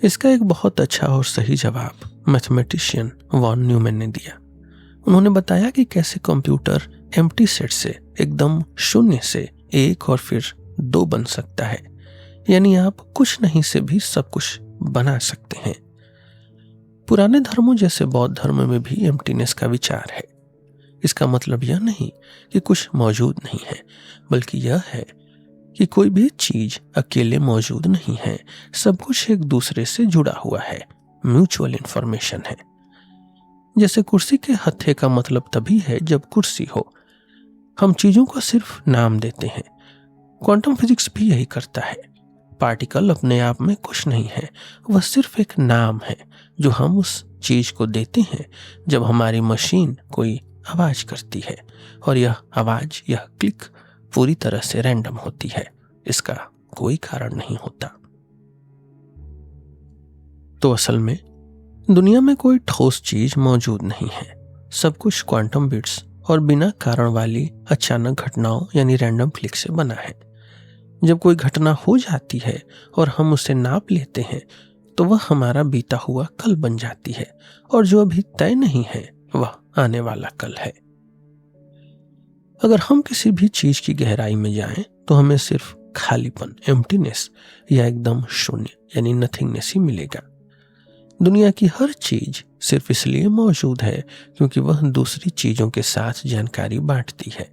इसका एक बहुत अच्छा और सही जवाब मैथमेटिशियन वॉन न्यूमैन ने दिया। उन्होंने बताया कि कैसे कंप्यूटर एम्प्टी सेट से एकदम शून्य से एक और फिर दो बन सकता है, यानी आप कुछ नहीं से भी सब कुछ बना सकते हैं। पुराने धर्मों जैसे बौद्ध धर्म में भी एम्प्टीनेस का विचार है। इसका मतलब यह नहीं कि कुछ मौजूद नहीं है, बल्कि यह है कि कोई भी चीज अकेले मौजूद नहीं है, सब कुछ एक दूसरे से जुड़ा हुआ है, म्यूचुअल इंफॉर्मेशन है। जैसे कुर्सी के हत्थे का मतलब तभी है जब कुर्सी हो। हम चीजों को सिर्फ नाम देते हैं। क्वांटम फिजिक्स भी यही करता है। पार्टिकल अपने आप में कुछ नहीं है, वह सिर्फ एक नाम है जो हम उस चीज को देते हैं जब हमारी मशीन कोई आवाज करती है, और यह आवाज, यह क्लिक पूरी तरह से रैंडम होती है। इसका कोई कारण नहीं होता। तो असल में दुनिया में कोई ठोस चीज मौजूद नहीं है। सब कुछ क्वांटम बिट्स और बिना कारण वाली अचानक घटनाओं यानी रैंडम क्लिक से बना है। जब कोई घटना हो जाती है और हम उसे नाप लेते हैं तो वह हमारा बीता हुआ कल बन जाती है, और जो अभी तय नहीं है वह आने वाला कल है। अगर हम किसी भी चीज की गहराई में जाएं तो हमें सिर्फ खालीपन, एम्प्टीनेस या एकदम शून्य यानी नथिंगनेस ही मिलेगा। दुनिया की हर चीज सिर्फ इसलिए मौजूद है क्योंकि वह दूसरी चीजों के साथ जानकारी बांटती है।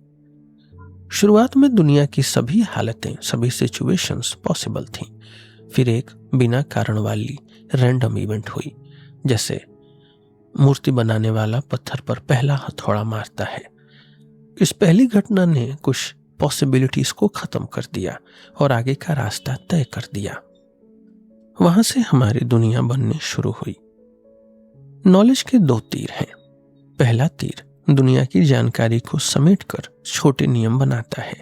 शुरुआत में दुनिया की सभी हालतें, सभी सिचुएशंस पॉसिबल थीं। फिर एक बिना कारण वाली रैंडम इवेंट हुई, जैसे मूर्ति बनाने वाला पत्थर पर पहला हथौड़ा मारता है। इस पहली घटना ने कुछ पॉसिबिलिटीज को खत्म कर दिया और आगे का रास्ता तय कर दिया। वहां से हमारी दुनिया बनने शुरू हुई। नॉलेज के दो तीर हैं। पहला तीर दुनिया की जानकारी को समेटकर छोटे नियम बनाता है।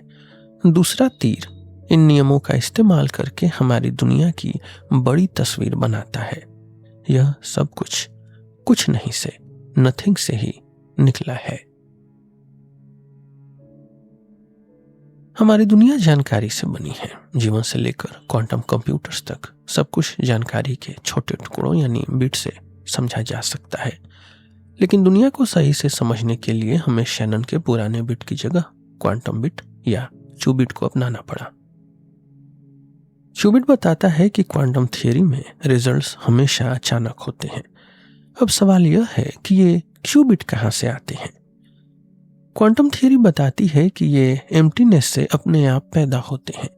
दूसरा तीर इन नियमों का इस्तेमाल करके हमारी दुनिया की बड़ी तस्वीर बनाता है। यह सब कुछ नहीं से, नथिंग से ही निकला है। हमारी दुनिया जानकारी से बनी है। जीवन से लेकर क्वांटम कंप्यूटर्स तक सब कुछ जानकारी के छोटे टुकड़ों यानी बिट से समझा जा सकता है। लेकिन दुनिया को सही से समझने के लिए हमें शैनन के पुराने बिट की जगह क्वांटम बिट या क्यूबिट को अपनाना पड़ा। क्यूबिट बताता है कि क्वांटम थियरी में रिजल्ट्स हमेशा अचानक होते हैं। अब सवाल यह है कि ये क्यूबिट कहां से आते हैं। क्वांटम थियरी बताती है कि ये एम्प्टीनेस से अपने आप पैदा होते हैं।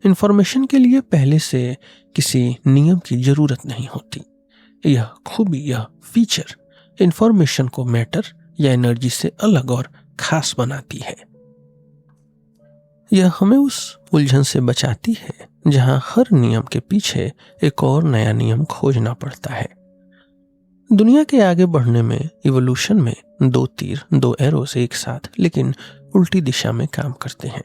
इंफॉर्मेशन के लिए पहले से किसी नियम की जरूरत नहीं होती। यह खूबी, यह फीचर इंफॉर्मेशन को मैटर या एनर्जी से अलग और खास बनाती है। यह हमें उस उलझन से बचाती है जहां हर नियम के पीछे एक और नया नियम खोजना पड़ता है। दुनिया के आगे बढ़ने में, इवोल्यूशन में, दो तीर, दो एरोस एक साथ लेकिन उल्टी दिशा में काम करते हैं।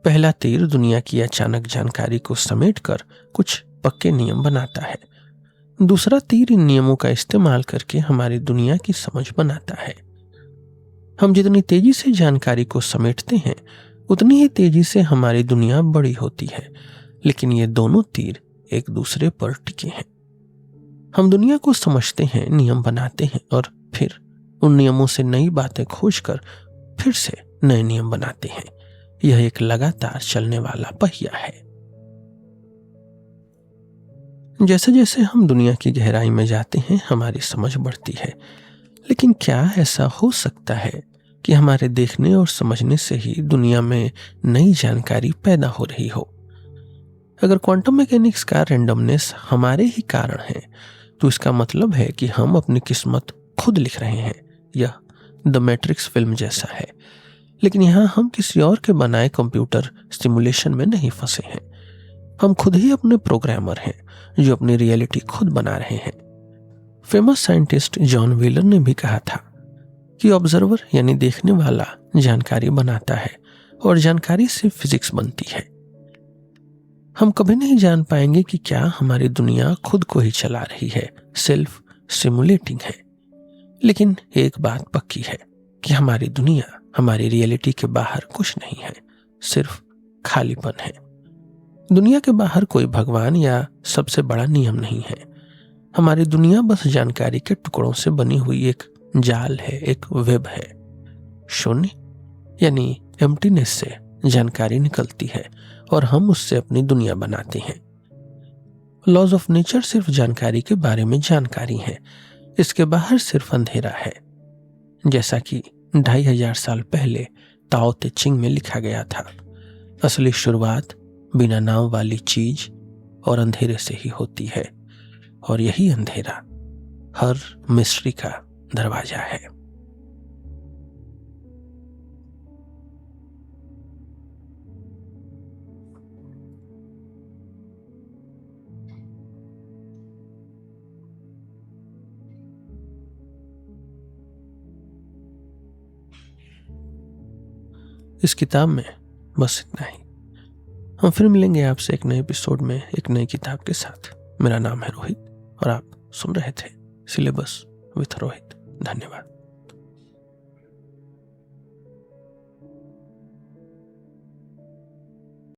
पहला तीर दुनिया की अचानक जानकारी को समेटकर कुछ पक्के नियम बनाता है। दूसरा तीर इन नियमों का इस्तेमाल करके हमारी दुनिया की समझ बनाता है। हम जितनी तेजी से जानकारी को समेटते हैं उतनी ही तेजी से हमारी दुनिया बड़ी होती है, लेकिन ये दोनों तीर एक दूसरे पर टिके हैं। हम दुनिया को समझते हैं, नियम बनाते हैं और फिर उन नियमों से नई बातें खोजकर फिर से नए नियम बनाते हैं। यह एक लगातार चलने वाला पहिया है। जैसे जैसे हम दुनिया की गहराई में जाते हैं हमारी समझ बढ़ती है। लेकिन क्या ऐसा हो सकता है कि हमारे देखने और समझने से ही दुनिया में नई जानकारी पैदा हो रही हो? अगर क्वांटम मैकेनिक्स का रैंडमनेस हमारे ही कारण है तो इसका मतलब है कि हम अपनी किस्मत खुद लिख रहे हैं। यह द मैट्रिक्स फिल्म जैसा है, लेकिन यहाँ हम किसी और के बनाए कंप्यूटर सिमुलेशन में नहीं फंसे हैं। हम खुद ही अपने प्रोग्रामर हैं जो अपनी रियलिटी खुद बना रहे हैं। फेमस साइंटिस्ट जॉन व्हीलर ने भी कहा था कि ऑब्जर्वर यानी देखने वाला जानकारी बनाता है और जानकारी से फिजिक्स बनती है। हम कभी नहीं जान पाएंगे कि क्या हमारी दुनिया खुद को ही चला रही है, सेल्फ सिमुलेटिंग है। लेकिन एक बात पक्की है कि हमारी दुनिया, हमारी रियलिटी के बाहर कुछ नहीं है, सिर्फ खालीपन है। दुनिया के बाहर कोई भगवान या सबसे बड़ा नियम नहीं है। हमारी दुनिया बस जानकारी के टुकड़ों से बनी हुई एक जाल है, एक वेब है। शून्य यानी एम्प्टीनेस से जानकारी निकलती है और हम उससे अपनी दुनिया बनाते हैं। लॉज ऑफ नेचर सिर्फ जानकारी के बारे में जानकारी है, इसके बाहर सिर्फ अंधेरा है। जैसा कि 2500 साल पहले ताओ ते चिंग में लिखा गया था, असली शुरुआत बिना नाव वाली चीज और अंधेरे से ही होती है, और यही अंधेरा हर मिस्ट्री का दरवाजा है। इस किताब में बस इतना ही। हम फिर मिलेंगे आपसे एक नए एपिसोड में एक नई किताब के साथ। मेरा नाम है रोहित और आप सुन रहे थे सिलेबस विथ रोहित। धन्यवाद।